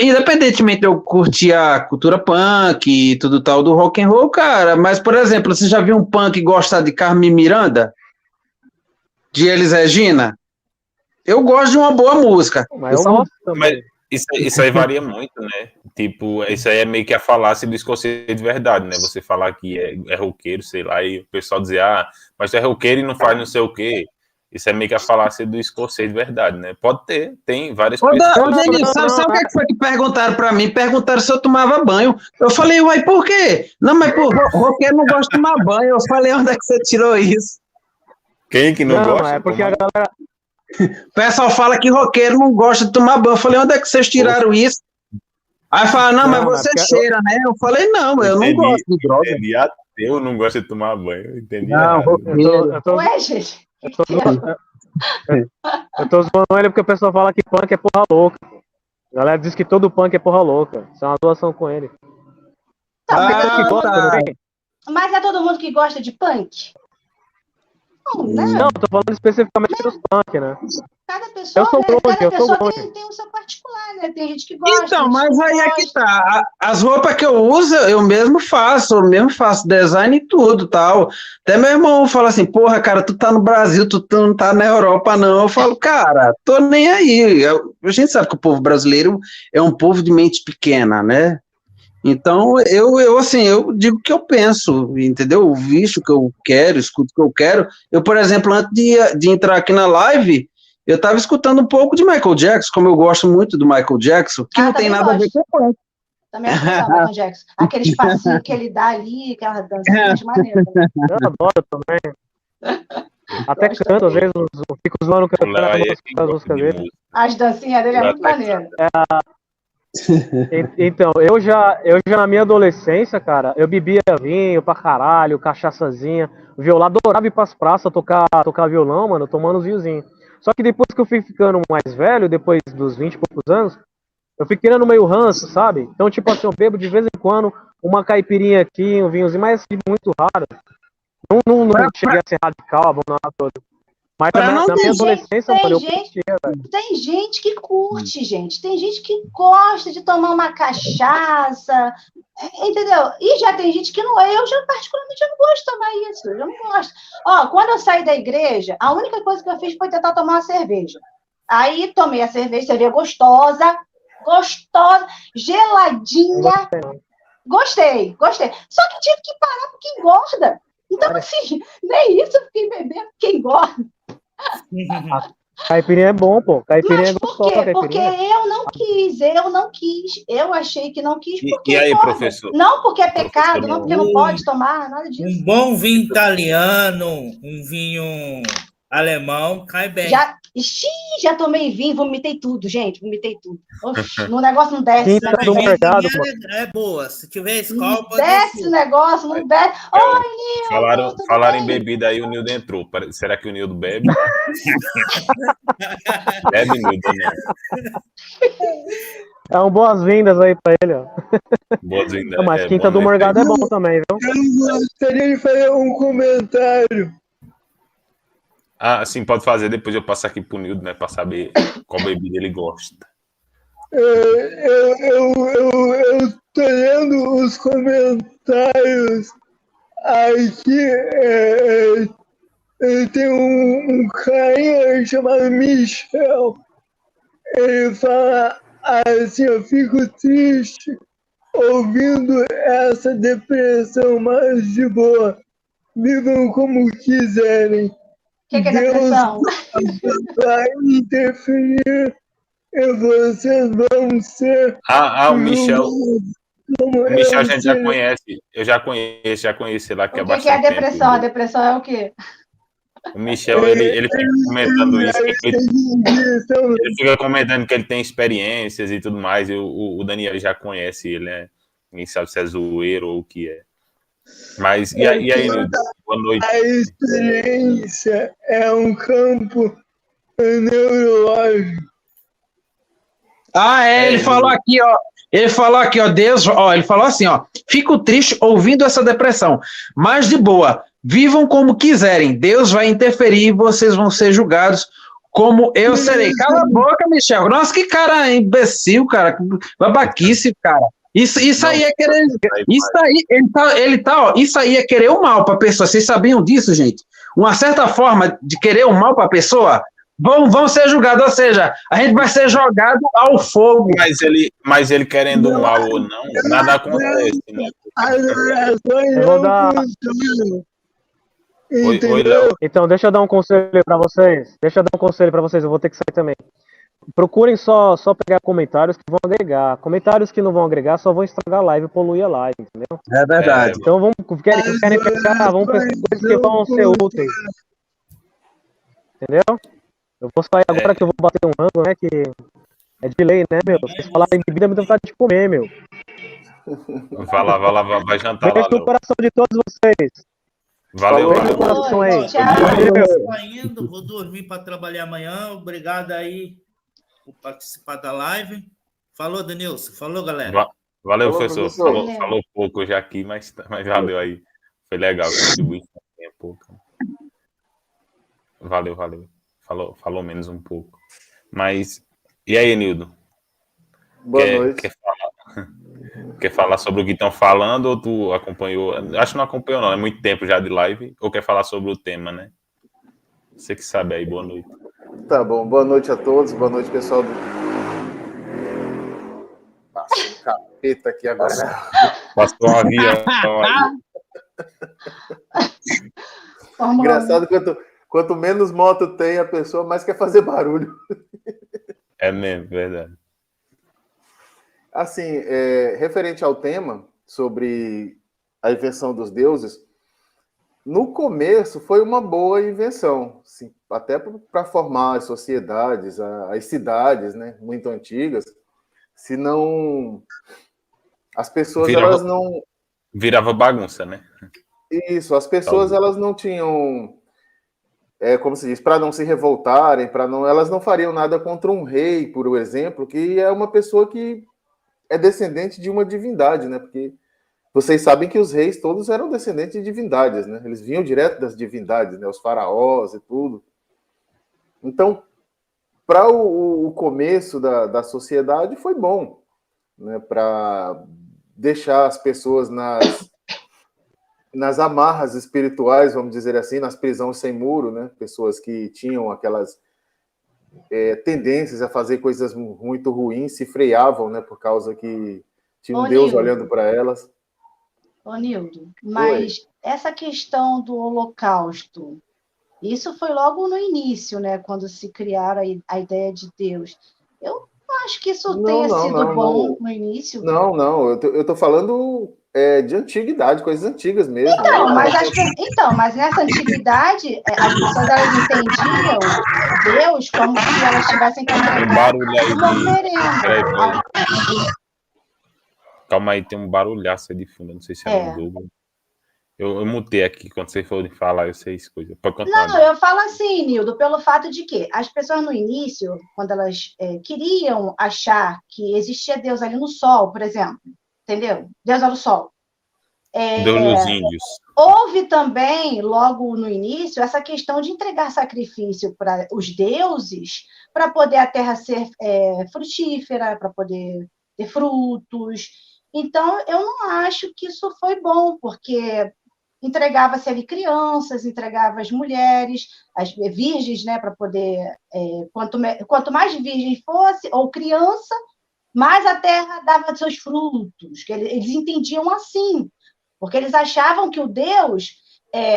Independentemente de eu curtir a cultura punk e tudo tal do rock and roll, cara, mas, por exemplo, você já viu um punk gostar de Carmen Miranda? De Elis Regina? Eu gosto de uma boa música. Mas eu gosto também. Mas isso aí varia muito, né? Tipo, isso aí é meio que a falácia do escocês de verdade, né? Você falar que é roqueiro, sei lá, e o pessoal dizer, mas tu é roqueiro e não faz não sei o quê. Isso é meio que a falácia do escocês de verdade, né? Pode ter, tem várias Ô, pessoas. Danilo, sabe o que foi que perguntaram pra mim? Perguntaram se eu tomava banho. Eu falei, uai, por quê? Não, mas pô, roqueiro não gosta de tomar banho. Eu falei, onde é que você tirou isso? Quem que não gosta? É porque a galera. O pessoal fala que roqueiro não gosta de tomar banho. Eu falei, onde é que vocês tiraram isso? Aí fala, não, mas você cheira, né? Eu falei, não, eu não gosto de droga. Entendi, ateu não gosta de tomar banho. Entendi. Não, roqueiro. Ué, gente. Eu tô zoando ele porque o pessoal fala que punk é porra louca. A galera diz que todo punk é porra louca. Isso é uma doação com ele. Mas é todo mundo que gosta de punk? Não, né? Não, tô falando especificamente dos punk, né? Cada pessoa, tem o seu particular, né? Tem gente que gosta. Então, mas aí é que tá. As roupas que eu uso, eu mesmo faço design e tudo, tal. Até meu irmão fala assim, porra, cara, tu tá no Brasil, tu não tá na Europa, não. Eu falo, cara, tô nem aí. A gente sabe que o povo brasileiro é um povo de mente pequena, né? Então, eu digo o que eu penso, entendeu? Eu visto o que eu quero, escuto o que eu quero. Eu, por exemplo, antes de entrar aqui na live, eu estava escutando um pouco de Michael Jackson, como eu gosto muito do Michael Jackson, que não tem nada a ver com punk. Também gosto do Michael Jackson. Aquele espacinho que ele dá ali, aquela dancinha de maneira. Eu adoro também. Até canto, às vezes, fico zoando cantando as músicas dele. As dancinhas dele é muito maneiro. Então, eu já na minha adolescência, cara, eu bebia vinho pra caralho, cachaçazinha, violão, adorava ir pras praças tocar violão, mano, tomando os vinhozinhos. Só que depois que eu fui ficando mais velho, depois dos 20 e poucos anos, eu fui criando meio ranço, sabe? Então, tipo assim, eu bebo de vez em quando uma caipirinha aqui, um vinhozinho, mas assim, muito raro. Não cheguei a ser radical, abandonar todo. Mas na minha adolescência, mano, eu curtia, velho. Tem gente que curte, gente. Tem gente que gosta de tomar uma cachaça, entendeu? E já tem gente que não. Eu já, particularmente, não gosto de tomar isso. Eu não gosto. Ó, quando eu saí da igreja, a única coisa que eu fiz foi tentar tomar uma cerveja. Aí tomei a cerveja gostosa, geladinha. Gostei. Só que tive que parar porque engorda. Então, assim, nem isso eu fiquei bebendo porque engorda. Caipirinha é bom, pô. Caipirinha é gostosa. Por quê? Porque eu não quis. Eu achei que não quis. Porque e aí, professor? Não porque é pecado, não porque não pode tomar, nada disso. Um bom vinho italiano, um vinho alemão, cai bem. Já tomei vinho, vomitei tudo, gente. Oxi, no negócio não desce. Quinta do mercado, é boa. Se tiver escola, pode desce o negócio, não desce. Oi, Nildo. Falaram em bebida aí, o Nildo entrou. Será que o Nildo bebe? Bebe, Nildo, né? É um boas-vindas aí pra ele, ó. Boas-vindas. Mas Quinta do Morgado é bom também, viu? Eu gostaria de fazer um comentário. Ah, sim, pode fazer. Depois eu passo aqui pro Nildo, né? Pra saber qual bebida ele gosta. Eu tô lendo os comentários aqui. Tem um carinha chamado Michel. Ele fala assim: eu fico triste ouvindo essa depressão, mas de boa. Vivam como quiserem. O que é depressão? Vai interferir e vocês vão ser. O Michel. O Michel a gente já conhece. Eu já conheci lá que é bastante. O que é depressão? Tempo. A depressão é o quê? O Michel, ele fica comentando isso. Ele fica comentando que ele tem experiências e tudo mais. E o Daniel já conhece ele, né? Ninguém sabe se é zoeiro ou o que é. Mas, e aí, boa noite. A experiência é um campo neurológico. Ele falou aqui, ó. Ele falou assim, ó. Fico triste ouvindo essa depressão, mas de boa. Vivam como quiserem. Deus vai interferir e vocês vão ser julgados como eu serei. Cala a boca, Michel. Nossa, que cara imbecil, cara. Babaquice, cara. Isso aí é querer. Isso aí, isso aí é querer o mal para a pessoa. Vocês sabiam disso, gente? Uma certa forma de querer o mal para a pessoa vão ser julgados, ou seja, a gente vai ser jogado ao fogo. Mas ele querendo o mal ou não, nada acontece, né? Entendeu? Léo. Então, deixa eu dar um conselho para vocês. Eu vou ter que sair também. Procurem só pegar comentários que vão agregar. Comentários que não vão agregar só vão estragar a live e poluir a live, entendeu? É verdade. Então, querem pegar, vamos pensar em coisas que vão ser úteis. Entendeu? Eu vou sair agora que eu vou bater um rango, né? Que é de lei, né, meu? Vocês falarem de bebida, me dá vontade de comer, meu. Vai lá, vai jantar lá, Beijo no Léo. coração de todos vocês. Valeu, Beijo no valeu. coração aí. Tchau. Tô saindo, vou dormir para trabalhar amanhã. Obrigado aí por participar da live. Falou, Denilson. Falou, galera. Valeu, Falou, professor. professor. Falou pouco já aqui, mas valeu aí. Foi legal contribuir com o tempo. Valeu. Falou menos um pouco. Mas, e aí, Nildo? Boa noite. Quer falar sobre o que estão falando ou tu acompanhou? Acho que não acompanhou, não. É muito tempo já de live. Ou quer falar sobre o tema, né? Você que sabe aí. Boa noite. Tá bom, boa noite a todos. Boa noite, pessoal. Passei um capeta aqui agora. Passou um avião aí. Engraçado, quanto menos moto tem a pessoa, mais quer fazer barulho. É mesmo, verdade. Assim, referente ao tema sobre a invenção dos deuses, no começo foi uma boa invenção, assim, até para formar as sociedades, as cidades, né, muito antigas. Senão as pessoas elas não virava bagunça, né? Isso, as pessoas elas não tinham, como se diz, para não se revoltarem, elas não fariam nada contra um rei, por exemplo, que é uma pessoa que é descendente de uma divindade, né? Porque vocês sabem que os reis todos eram descendentes de divindades, né? Eles vinham direto das divindades, né? Os faraós e tudo. Então, para o começo da sociedade foi bom, né? Para deixar as pessoas nas amarras espirituais, vamos dizer assim, nas prisões sem muro, né? Pessoas que tinham aquelas tendências a fazer coisas muito ruins se freavam, né? Por causa que tinha um Deus olhando para elas. Ô, Nildo, mas essa questão do Holocausto, isso foi logo no início, né? Quando se criaram a ideia de Deus. Eu não acho que isso tenha sido bom no início. Não. Eu tô falando de antiguidade, coisas antigas mesmo. Então, mas nessa antiguidade, as pessoas elas entendiam Deus como se elas tivessem que entregar uma oferenda. Calma aí, tem um barulhaço aí de fundo, não sei se é um Google. Eu mutei aqui, quando você for falar, eu sei isso coisa. Não, eu falo assim, Nildo, pelo fato de que as pessoas no início, quando elas queriam achar que existia Deus ali no sol, por exemplo, entendeu? Deus era o sol. Deus dos índios. Houve também, logo no início, essa questão de entregar sacrifício para os deuses, para poder a terra ser frutífera, para poder ter frutos. Então, eu não acho que isso foi bom, porque entregava-se ali crianças, entregava as mulheres, as virgens, né, para poder... quanto mais virgem fosse, ou criança, mais a terra dava seus frutos. Que eles entendiam assim, porque eles achavam que o Deus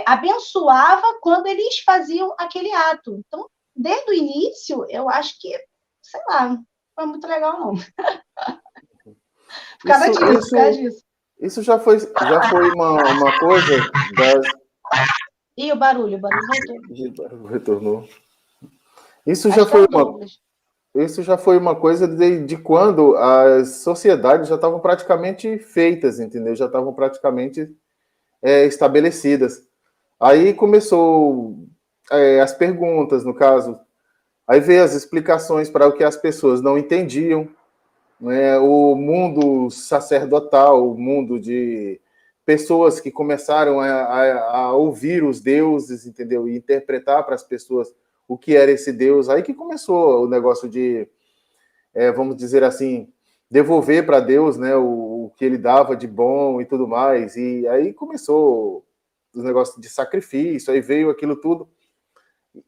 abençoava quando eles faziam aquele ato. Então, desde o início, eu acho que, sei lá, não foi muito legal, não. Por causa disso. Isso já foi uma coisa das... E o barulho retornou. Isso já foi uma coisa de quando as sociedades já estavam praticamente feitas, entendeu? Já estavam praticamente estabelecidas. Aí começou as perguntas, no caso. Aí veio as explicações para o que as pessoas não entendiam. O mundo sacerdotal, o mundo de pessoas que começaram a ouvir os deuses, entendeu? E interpretar para as pessoas o que era esse Deus. Aí que começou o negócio de, vamos dizer assim, devolver para Deus, né, o que ele dava de bom e tudo mais. E aí começou o negócio de sacrifício, aí veio aquilo tudo.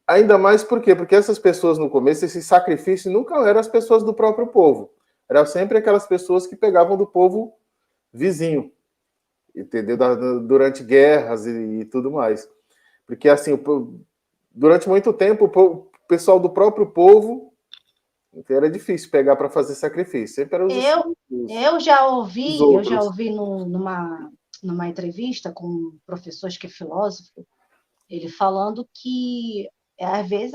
Ainda mais por quê? Porque essas pessoas no começo, esse sacrifício nunca eram as pessoas do próprio povo. Eram sempre aquelas pessoas que pegavam do povo vizinho, entendeu? Durante guerras e tudo mais. Porque, assim, durante muito tempo, o pessoal do próprio povo era difícil pegar para fazer sacrifício. Sempre era eu já ouvi numa entrevista com um professor que é filósofo, ele falando que, às vezes,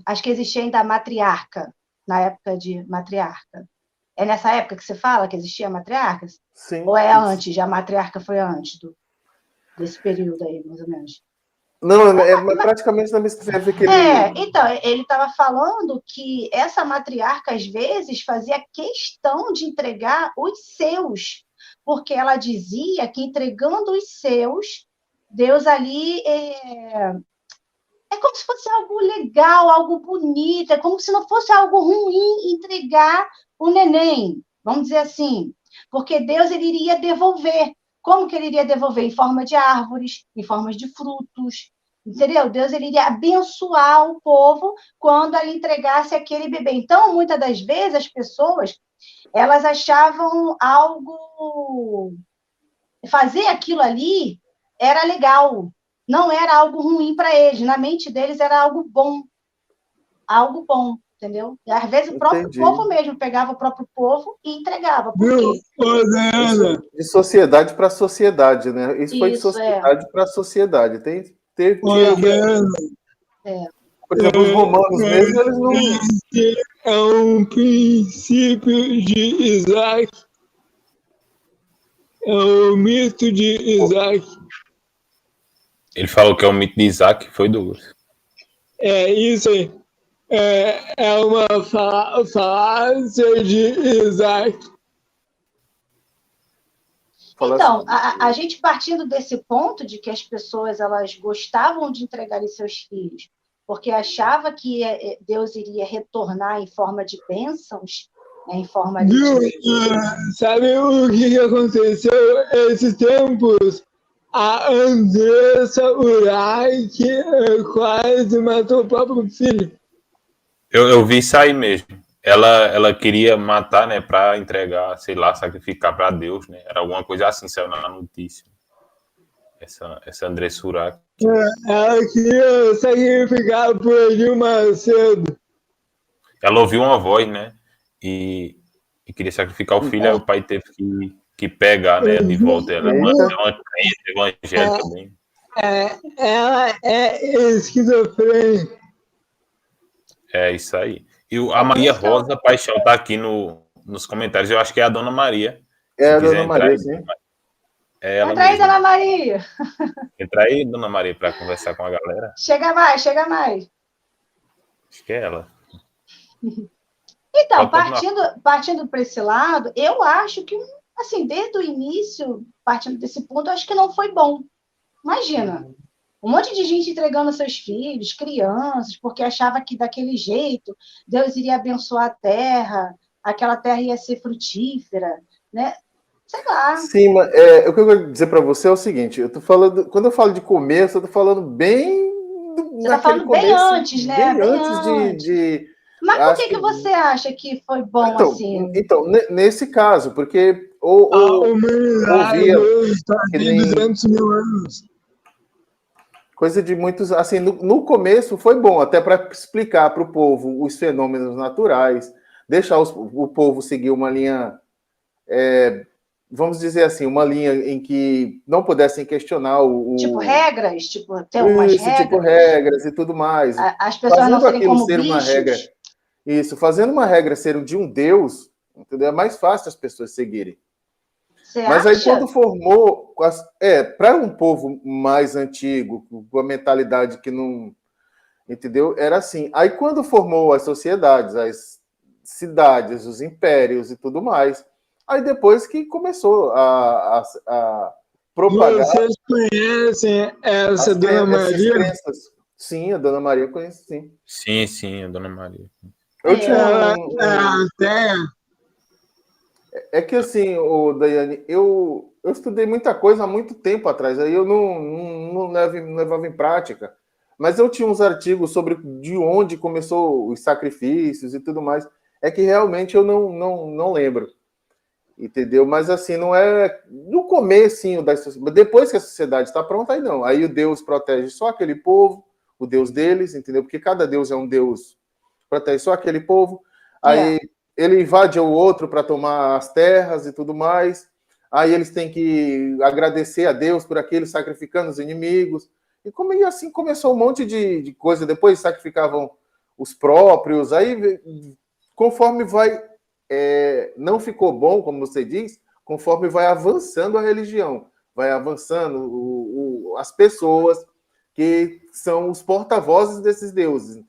acho que existia ainda a matriarca, na época de matriarca. É nessa época que você fala que existia a matriarca? Sim. Ou é antes? Já a matriarca foi antes desse período aí, mais ou menos? Não, é praticamente na mesma época que ele... Então, ele estava falando que essa matriarca, às vezes, fazia questão de entregar os seus, porque ela dizia que entregando os seus, Deus ali é como se fosse algo legal, algo bonito, é como se não fosse algo ruim entregar o neném, vamos dizer assim, porque Deus ele iria devolver. Como que ele iria devolver? Em forma de árvores, em forma de frutos, entendeu? Deus ele iria abençoar o povo quando ele entregasse aquele bebê. Então, muitas das vezes, as pessoas, elas achavam algo... Fazer aquilo ali era legal, não era algo ruim para eles. Na mente deles era algo bom, entendeu? E às vezes o próprio povo mesmo pegava o próprio povo e entregava. Por quê? Isso de sociedade para sociedade, né? Isso foi de sociedade para sociedade. Por exemplo, os romanos mesmo, eles não... É um princípio de Isaac. É o mito de Isaac. Ele falou que é o mito de Isaac, foi, Douglas? É isso aí. É uma falácia de Isaac. Então, a gente partindo desse ponto de que as pessoas elas gostavam de entregar em seus filhos, porque achava que Deus iria retornar em forma de bênçãos, em forma de... Sabe o que aconteceu esses tempos? A Andressa Urach quase matou o próprio filho. Eu vi isso aí mesmo. Ela queria matar, né, para entregar, sei lá, sacrificar para Deus, né? Era alguma coisa assim, saiu na notícia. Essa Andressa Urach. Ela queria sacrificar por Edir Macedo. Ela ouviu uma voz, né? E queria sacrificar o filho, aí o pai teve que pegar, né, de volta. Ela é uma crença evangélica também. Ela é esquizofrênica. É isso aí. E a Maria Rosa Paixão tá aqui nos comentários. Eu acho que é a Dona Maria. É a Dona Maria, sim. Entra aí, Dona Maria. Entra aí, Dona Maria, para conversar com a galera. Chega mais. Acho que é ela. Então, partindo para esse lado, eu acho que, assim, desde o início, partindo desse ponto, eu acho que não foi bom. Imagina, um monte de gente entregando seus filhos, crianças, porque achava que daquele jeito Deus iria abençoar a terra, aquela terra ia ser frutífera, né? Sei lá. Sim, mas o que eu quero dizer para você é o seguinte, eu tô falando, quando eu falo de começo, eu tô falando bem... Você tá falando bem antes, né? Bem antes de... Mas por que você acha que foi bom então, assim? Então, nesse caso, porque... a humanidade está de 200 mil anos. Coisa de muitos... Assim, no começo foi bom, até para explicar para o povo os fenômenos naturais, deixar o povo seguir uma linha... vamos dizer assim, uma linha em que não pudessem questionar Tipo regras? Tipo, ter umas regras? Tipo regras e tudo mais. As pessoas não serem como ser bichos. uma regra. Isso, fazendo uma regra ser de um Deus, entendeu? É mais fácil as pessoas seguirem. Mas aí quando formou... para um povo mais antigo, com a mentalidade que não... Entendeu? Era assim. Aí quando formou as sociedades, as cidades, os impérios e tudo mais... Aí depois que começou a propagar... Vocês conhecem essa Dona Maria? Crenças. Sim, a Dona Maria conhece, sim. Sim, a Dona Maria. Eu tinha É que assim, Daiane, eu estudei muita coisa há muito tempo atrás, aí eu não levava em prática, mas eu tinha uns artigos sobre de onde começou os sacrifícios e tudo mais, é que realmente eu não lembro. entendeu? Mas assim, não é no comecinho da sociedade. Depois que a sociedade está pronta, aí não. Aí o Deus protege só aquele povo, o Deus deles, entendeu? Porque cada Deus é um Deus, protege só aquele povo. Aí ele invade o outro para tomar as terras e tudo mais. Aí eles têm que agradecer a Deus por aquilo, sacrificando os inimigos. E assim começou um monte de coisa. Depois sacrificavam os próprios. Aí, conforme vai... não ficou bom, como você diz, conforme vai avançando a religião. Vai avançando as pessoas que são os porta-vozes desses deuses.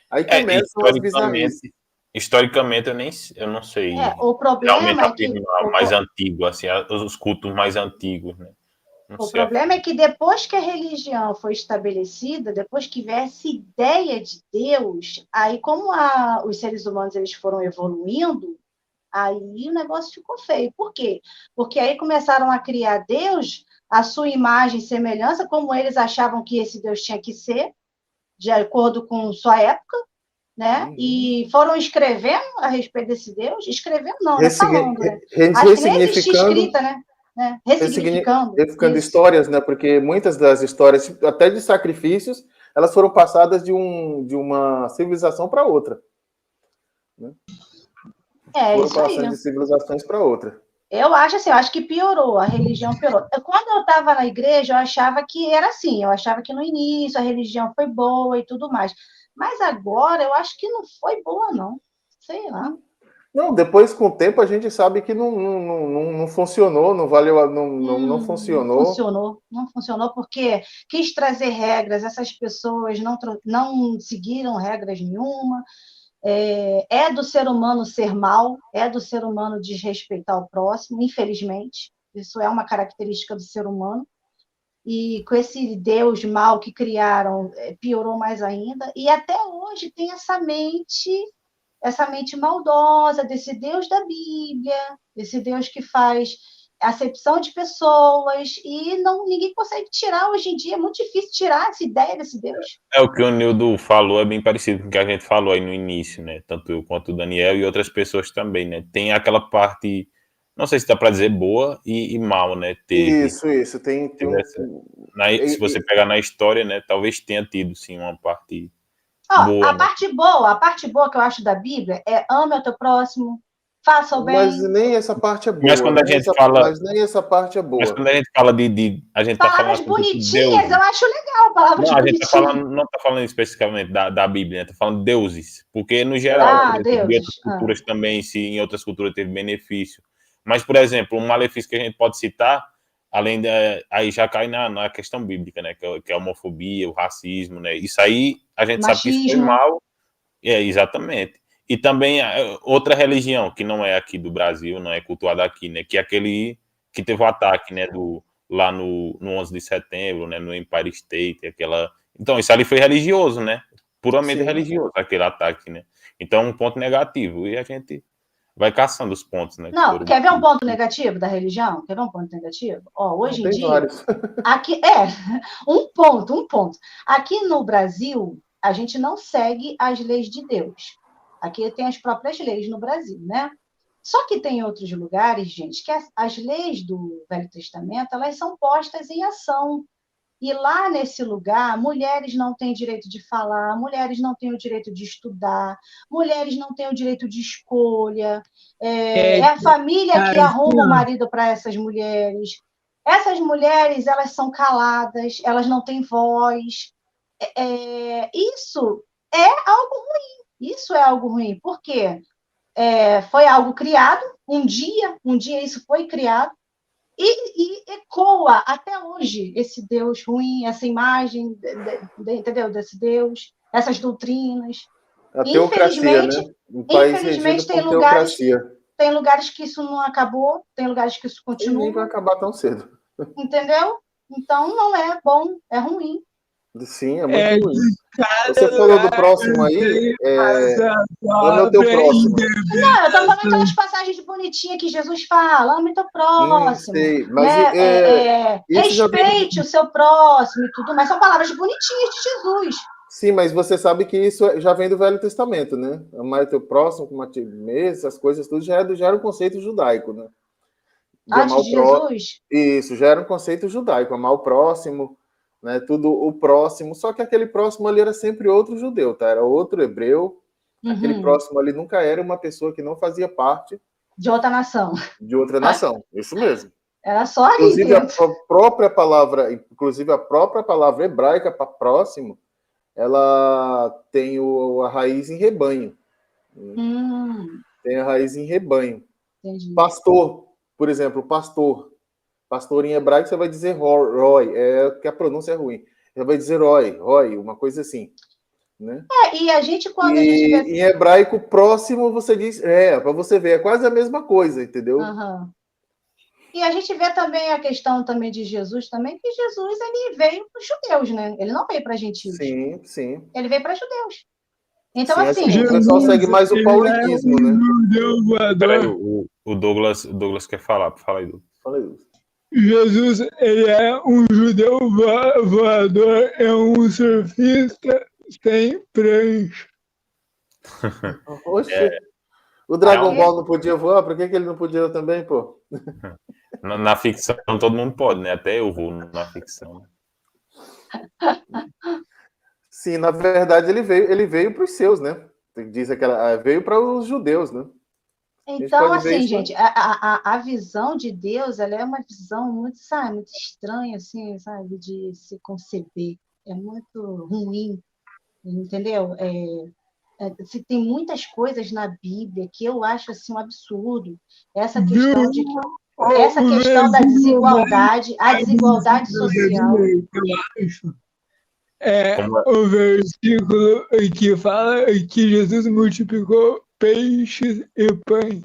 Aí começam as bizarrices. Historicamente, eu não sei. O problema é que mais antigo, assim, os cultos mais antigos, né? O problema é que depois que a religião foi estabelecida, depois que vier essa ideia de Deus, aí como os seres humanos eles foram evoluindo, aí o negócio ficou feio. Por quê? Porque aí começaram a criar Deus, a sua imagem e semelhança, como eles achavam que esse Deus tinha que ser, de acordo com sua época, né? E foram escrevendo a respeito desse Deus, escrevendo não, né? Falando, né? Acho que nem existia escrita, né? Ressignificando histórias, né? Porque muitas das histórias, até de sacrifícios, elas foram passadas de uma civilização para outra. Né? Foram passando de civilizações para outra. Eu acho que piorou, a religião piorou. Quando eu estava na igreja, eu achava que era assim, eu achava que no início a religião foi boa e tudo mais. Mas agora eu acho que não foi boa, não. Sei lá. Não, depois, com o tempo, a gente sabe que não funcionou, não valeu, não funcionou. Não funcionou porque quis trazer regras, essas pessoas não seguiram regras nenhuma. É do ser humano ser mal, é do ser humano desrespeitar o próximo, infelizmente. Isso é uma característica do ser humano. E com esse Deus mal que criaram, piorou mais ainda. E até hoje tem essa mente maldosa desse Deus da Bíblia, desse Deus que faz acepção de pessoas, e ninguém consegue tirar hoje em dia, é muito difícil tirar essa ideia desse Deus. O que o Nildo falou é bem parecido com o que a gente falou aí no início, né? Tanto eu quanto o Daniel e outras pessoas também, né? Tem aquela parte, não sei se dá para dizer boa e mal, né? Isso. Se você pegar na história, né? Talvez tenha tido, sim, uma parte... a parte boa que eu acho da Bíblia é ame o teu próximo, faça o bem. Mas nem essa parte é boa. Mas quando a gente fala... Mas nem essa parte é boa. Mas quando a gente fala a gente palavras tá bonitinhas, eu acho legal, palavras bonitinhas. A gente não está falando especificamente da Bíblia, né? Está falando de deuses. Porque, no geral, em outras culturas também, se em outras culturas teve benefício. Mas, por exemplo, um malefício que a gente pode citar, além aí já cai na questão bíblica, né? Que é a homofobia, o racismo, né? Isso aí a gente sabe que isso foi mal. Exatamente. E também outra religião que não é aqui do Brasil, não é cultuada aqui, né? Que é aquele que teve o ataque, né? Lá no 11 de setembro, né? No Empire State, Então, isso ali foi religioso, né? Puramente religioso, aquele ataque, né? Então, um ponto negativo. E a gente vai caçando os pontos, né? Não, quer ver um ponto negativo da religião? Quer ver um ponto negativo? Hoje em dia... Vários. Aqui, um ponto. Aqui no Brasil, a gente não segue as leis de Deus. Aqui tem as próprias leis no Brasil, né? Só que tem outros lugares, gente, que as leis do Velho Testamento, elas são postas em ação. E lá nesse lugar, mulheres não têm direito de falar, mulheres não têm o direito de estudar, mulheres não têm o direito de escolha. É a família que arruma o marido para essas mulheres. Essas mulheres, elas são caladas, elas não têm voz. Isso é algo ruim. Isso é algo ruim. Por quê? Foi algo criado, um dia isso foi criado, e ecoa até hoje esse Deus ruim, essa imagem, entendeu? Desse Deus, essas doutrinas. A teocracia, né? Um país infelizmente tem lugares que isso não acabou, tem lugares que isso continua. E nem vai acabar tão cedo. Entendeu? Então não é bom, é ruim. Sim, é muito ruim. Você falou do próximo aí, qual é o teu próximo? Não, eu estou falando aquelas passagens bonitinhas que Jesus fala, ame teu próximo. Sei, mas respeite o seu próximo e tudo, mas são palavras bonitinhas de Jesus. Sim, mas você sabe que isso já vem do Velho Testamento, né? Amar o teu próximo como a ti mesmo, essas coisas tudo já era um conceito judaico, né? Antes amar de o próximo. Jesus? Isso, já era um conceito judaico, amar o próximo, né? Tudo o próximo. Só que aquele próximo ali era sempre outro judeu, tá? Era outro hebreu. Aquele próximo ali nunca era uma pessoa que não fazia parte de outra nação. De outra nação, isso mesmo. Era só ali inclusive dentro. a própria palavra hebraica para próximo, ela tem a raiz em rebanho. Tem a raiz em rebanho. Entendi. Pastor, por exemplo, pastor. Pastor em hebraico você vai dizer Roy, que a pronúncia é ruim. Você vai dizer Roy, uma coisa assim. Né? E a gente, quando a gente vê... Em hebraico, próximo, você diz... para você ver, é quase a mesma coisa, entendeu? E a gente vê também a questão também de Jesus também, que Jesus, ele veio para os judeus, né? Ele não veio para gentios. Sim, sim. Ele veio para judeus. Então, sim, assim... O pessoal segue mais o paulinismo, né? Peraí, o Douglas quer falar. Fala aí, Douglas. Fala aí, Douglas. Jesus, ele é um judeu voador, é um surfista sem prancha. Oxe, o Dragon Ball não podia voar? Por que ele não podia também, pô? Na ficção todo mundo pode, né? Até eu vou na ficção. Sim, na verdade ele veio para os seus, né? Diz veio para os judeus, né? Então, assim, gente, a visão de Deus, ela é uma visão muito, sabe, muito estranha, assim, sabe, de se conceber. É muito ruim, entendeu? Tem muitas coisas na Bíblia que eu acho, assim, um absurdo. Essa questão da desigualdade, a desigualdade social. O versículo que fala que Jesus multiplicou peixes e pães.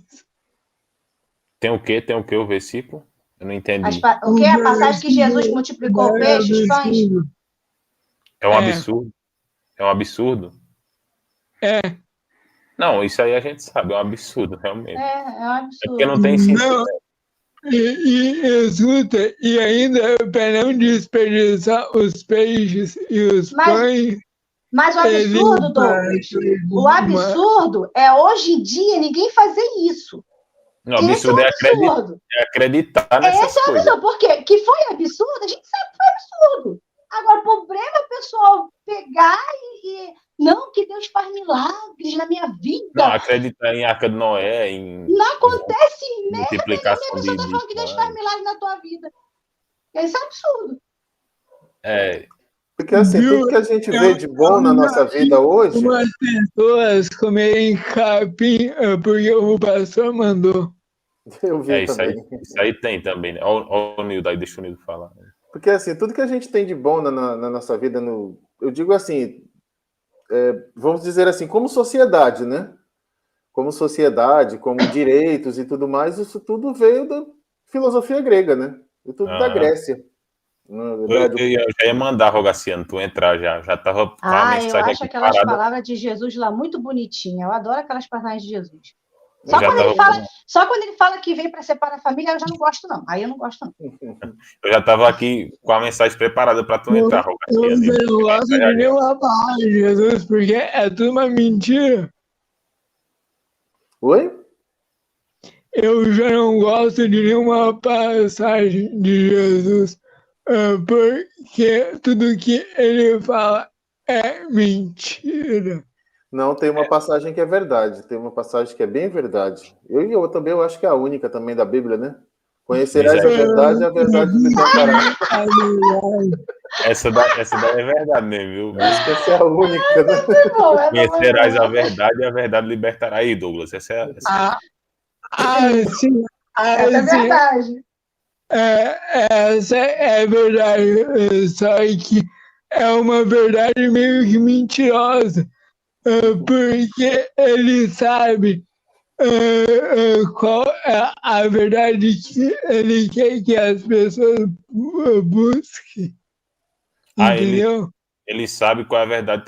Tem o quê? O versículo? Eu não entendi. O que? A passagem que Jesus multiplicou peixes e pães? É um absurdo. É um absurdo? Não, isso aí a gente sabe, é um absurdo, realmente. É um absurdo. É porque não tem sentido. Escuta, e ainda para não desperdiçar os peixes e os pães. Mas o absurdo, Douglas, o absurdo é hoje em dia ninguém fazer isso. Não, absurdo é acreditar nessas coisas. Esse é o absurdo, porque que foi absurdo, a gente sabe que foi absurdo. Agora, o problema é o pessoal pegar e não, que Deus faz milagres na minha vida. Não, acreditar em Arca de Noé, não acontece merda, multiplicação a pessoa está falando que Deus faz milagres na tua vida. Isso é absurdo. Porque assim, tudo que a gente vê de bom na nossa vida hoje... Umas pessoas comerem capim porque o pastor mandou. Eu vi também. Isso aí tem também, né? Olha o Nildo aí, deixa o Nildo falar. Porque assim, tudo que a gente tem de bom na nossa vida, eu digo assim, vamos dizer assim, como sociedade, né? Como sociedade, como direitos e tudo mais, isso tudo veio da filosofia grega, né? E tudo da Grécia. Eu já ia mandar, Rogaciano, tu entrar já tava com a mensagem eu acho aqui aquelas parada. palavras de Jesus lá muito bonitinhas. Eu adoro aquelas passagens de Jesus. Só quando ele fala que veio para separar a família, eu já não gosto, não. Aí eu não gosto, não. Eu já estava aqui com a mensagem preparada para tu entrar, Rogaciano. Eu não gosto de nenhuma palavra de Jesus, porque é tudo uma mentira. Oi? Eu já não gosto de nenhuma passagem de Jesus, porque tudo que ele fala é mentira. Não, tem uma passagem que é verdade. Tem uma passagem que é bem verdade. Eu também eu acho que é a única também da Bíblia, né? Conhecerás a verdade libertará. Essa daí é verdade mesmo, viu? Essa é a única, né? Conhecerás a verdade libertará. Aí, Douglas, essa é sim. Essa é verdade. Essa é verdade. Só que é uma verdade meio que mentirosa. Porque ele sabe qual é a verdade que ele quer que as pessoas busquem. Entendeu? Ele sabe qual é a verdade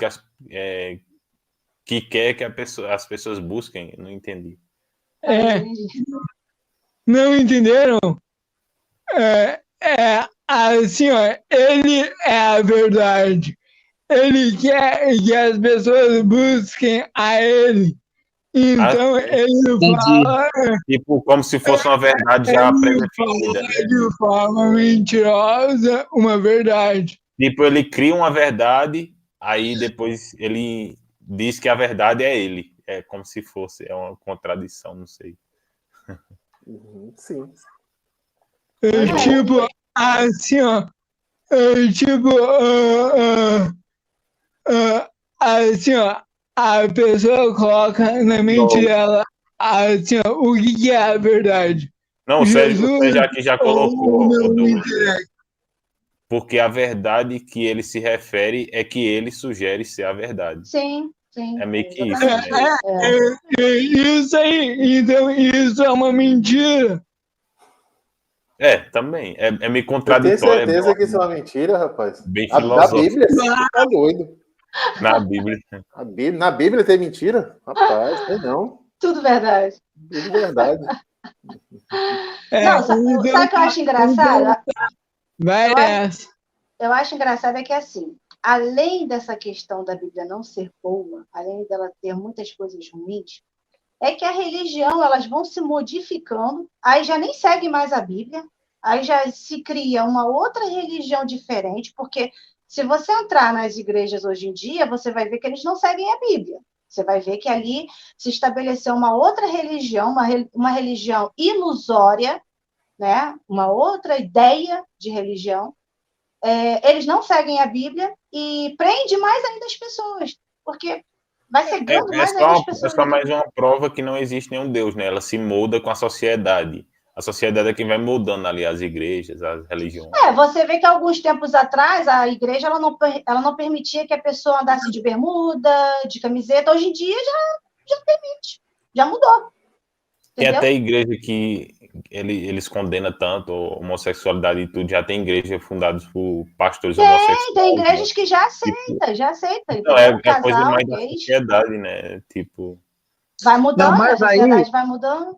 que quer que as pessoas busquem. Eu não entendi. Não entenderam? Assim, ó, ele é a verdade. Ele quer que as pessoas busquem a ele. Então ele Entendi. fala Tipo, como se fosse uma verdade já pré-definida, né? de forma mentirosa uma verdade. Tipo, ele cria uma verdade, aí depois ele diz que a verdade é ele. É como se fosse, é uma contradição, não sei. Sim. Tipo, assim, ó. Tipo, assim, ó. A pessoa coloca na mente dela, assim, ó, o que é a verdade? Não, o Sérgio Jesus aqui já ou colocou, não o Douglas, interessa? porque a verdade que ele se refere é que ele sugere ser a verdade. Sim, sim. É meio que isso. exatamente. Né? Isso aí, então isso é uma mentira. Também. É meio Eu tenho contraditório. certeza que isso é uma mentira, rapaz. Bem Da filosófico. Bíblia, você tá doido. Na Bíblia. Na Bíblia tem mentira? Rapaz, tem não. Tudo verdade. Tudo verdade. Não, sabe o que eu acho engraçado? Vai nessa. Eu acho engraçado é que, assim, além dessa questão da Bíblia não ser boa, além dela ter muitas coisas ruins, é que a religião, elas vão se modificando, aí já nem segue mais a Bíblia, aí já se cria uma outra religião diferente, porque se você entrar nas igrejas hoje em dia, você vai ver que eles não seguem a Bíblia. Você vai ver que ali se estabeleceu uma outra religião, uma religião ilusória, né? Uma outra ideia de religião. Eles não seguem a Bíblia e prende mais ainda as pessoas, porque vai cegando mais ainda as pessoas. É só mais uma prova que não existe nenhum Deus, né? Ela se molda com a sociedade. A sociedade é quem vai moldando ali as igrejas, as religiões. Você vê que alguns tempos atrás a igreja ela não permitia que a pessoa andasse de bermuda, de camiseta. Hoje em dia já permite, já mudou. Tem Entendeu? até igreja que eles condenam tanto a homossexualidade e tudo. Já tem igreja fundadas por pastores homossexuais. Tem igrejas que já aceitam. Então, é a coisa mais da sociedade, né? Tipo... Vai mudando, Não, a sociedade vai mudando.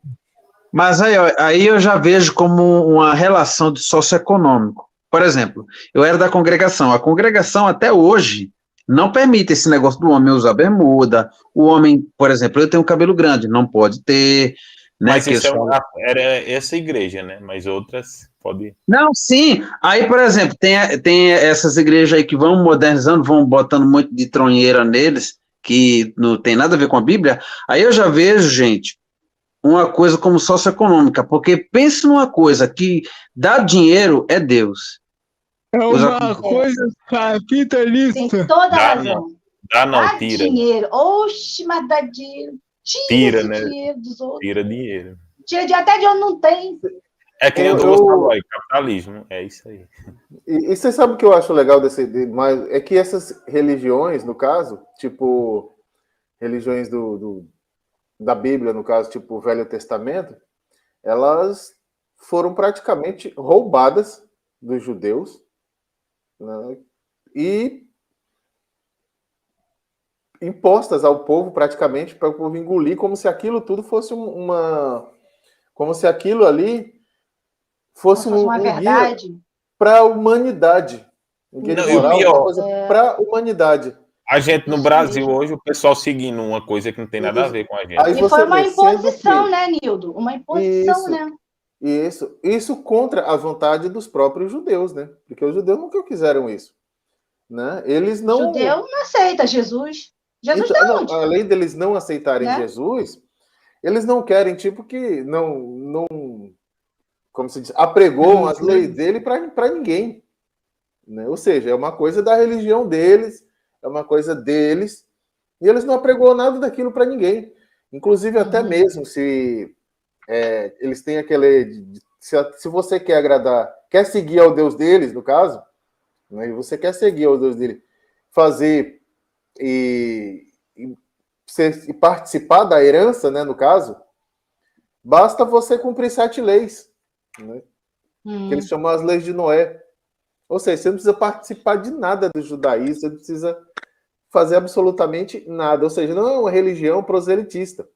Mas aí eu já vejo como uma relação de socioeconômico. Por exemplo, eu era da congregação. A congregação, até hoje, não permite esse negócio do homem usar bermuda. O homem, por exemplo, eu tenho cabelo grande, não pode ter. Né, mas isso era essa igreja, né? Mas outras podem. Não, sim. Aí, por exemplo, tem essas igrejas aí que vão modernizando, vão botando muito de tronheira neles, que não tem nada a ver com a Bíblia. Aí eu já vejo, gente, uma coisa como socioeconômica, porque pense numa coisa que dá dinheiro é Deus. É uma coisa capitalista. Tem toda a razão. Dá tira. Dinheiro. Oxe, mas dá dinheiro. Tira, né? Dinheiro dos outros. Tira dinheiro. Tira dinheiro até de onde não tem. É que nem o Douglas falou aí, capitalismo. É isso aí. E você sabe o que eu acho legal mas é que essas religiões, no caso, tipo, religiões da Bíblia, no caso, tipo o Velho Testamento, elas foram praticamente roubadas dos judeus, né, e impostas ao povo praticamente para o povo engolir, como se aquilo tudo fosse como se aquilo ali fosse uma verdade para a humanidade. Para a humanidade. A gente no Brasil hoje, o pessoal seguindo uma coisa que não tem nada a ver com a gente. E foi uma imposição, né, Nildo? Uma imposição, né? Isso contra a vontade dos próprios judeus, né? Porque os judeus nunca quiseram isso, né? Eles não. O judeu não aceita Jesus. Jesus então, além deles não aceitarem Jesus, eles não querem, tipo, que não como se diz, apregou as leis dele para ninguém, né? Ou seja, é uma coisa da religião deles, é uma coisa deles, e eles não apregou nada daquilo para ninguém. Inclusive, até mesmo se eles têm aquele... Se você quer seguir ao Deus deles, no caso, né, e você quer seguir ao Deus dele, fazer e participar da herança, né, no caso, basta você cumprir 7 leis, né, que eles chamam as leis de Noé. Ou seja, você não precisa participar de nada do judaísmo, você não precisa fazer absolutamente nada. Ou seja, não é uma religião proselitista.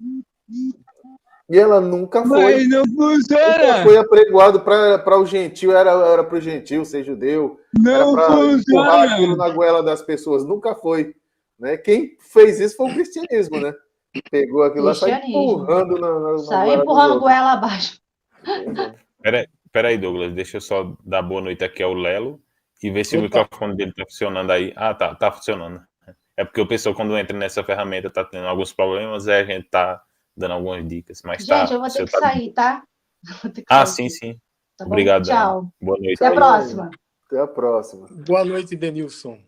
E ela nunca foi. Nunca foi apregoado para o gentil, era para o gentil ser judeu, era para empurrar aquilo na goela das pessoas. Nunca foi. Né? Quem fez isso foi o cristianismo, né? Pegou aquilo lá e saiu Cristianismo. empurrando na Saiu goela dos empurrando outros. goela abaixo. Peraí, Douglas, deixa eu só dar boa noite aqui ao Lelo e ver se o Opa. microfone dele tá funcionando aí. Ah, tá funcionando. É porque o pessoal, quando entra nessa ferramenta, tá tendo alguns problemas, a gente tá dando algumas dicas. Mas Gente, eu vou ter que sair, tá? Vou ter que sair. sim. Tá bom? Obrigado, Tchau. Dani. Boa noite. Até a próxima. Até a próxima. Boa noite, Denilson.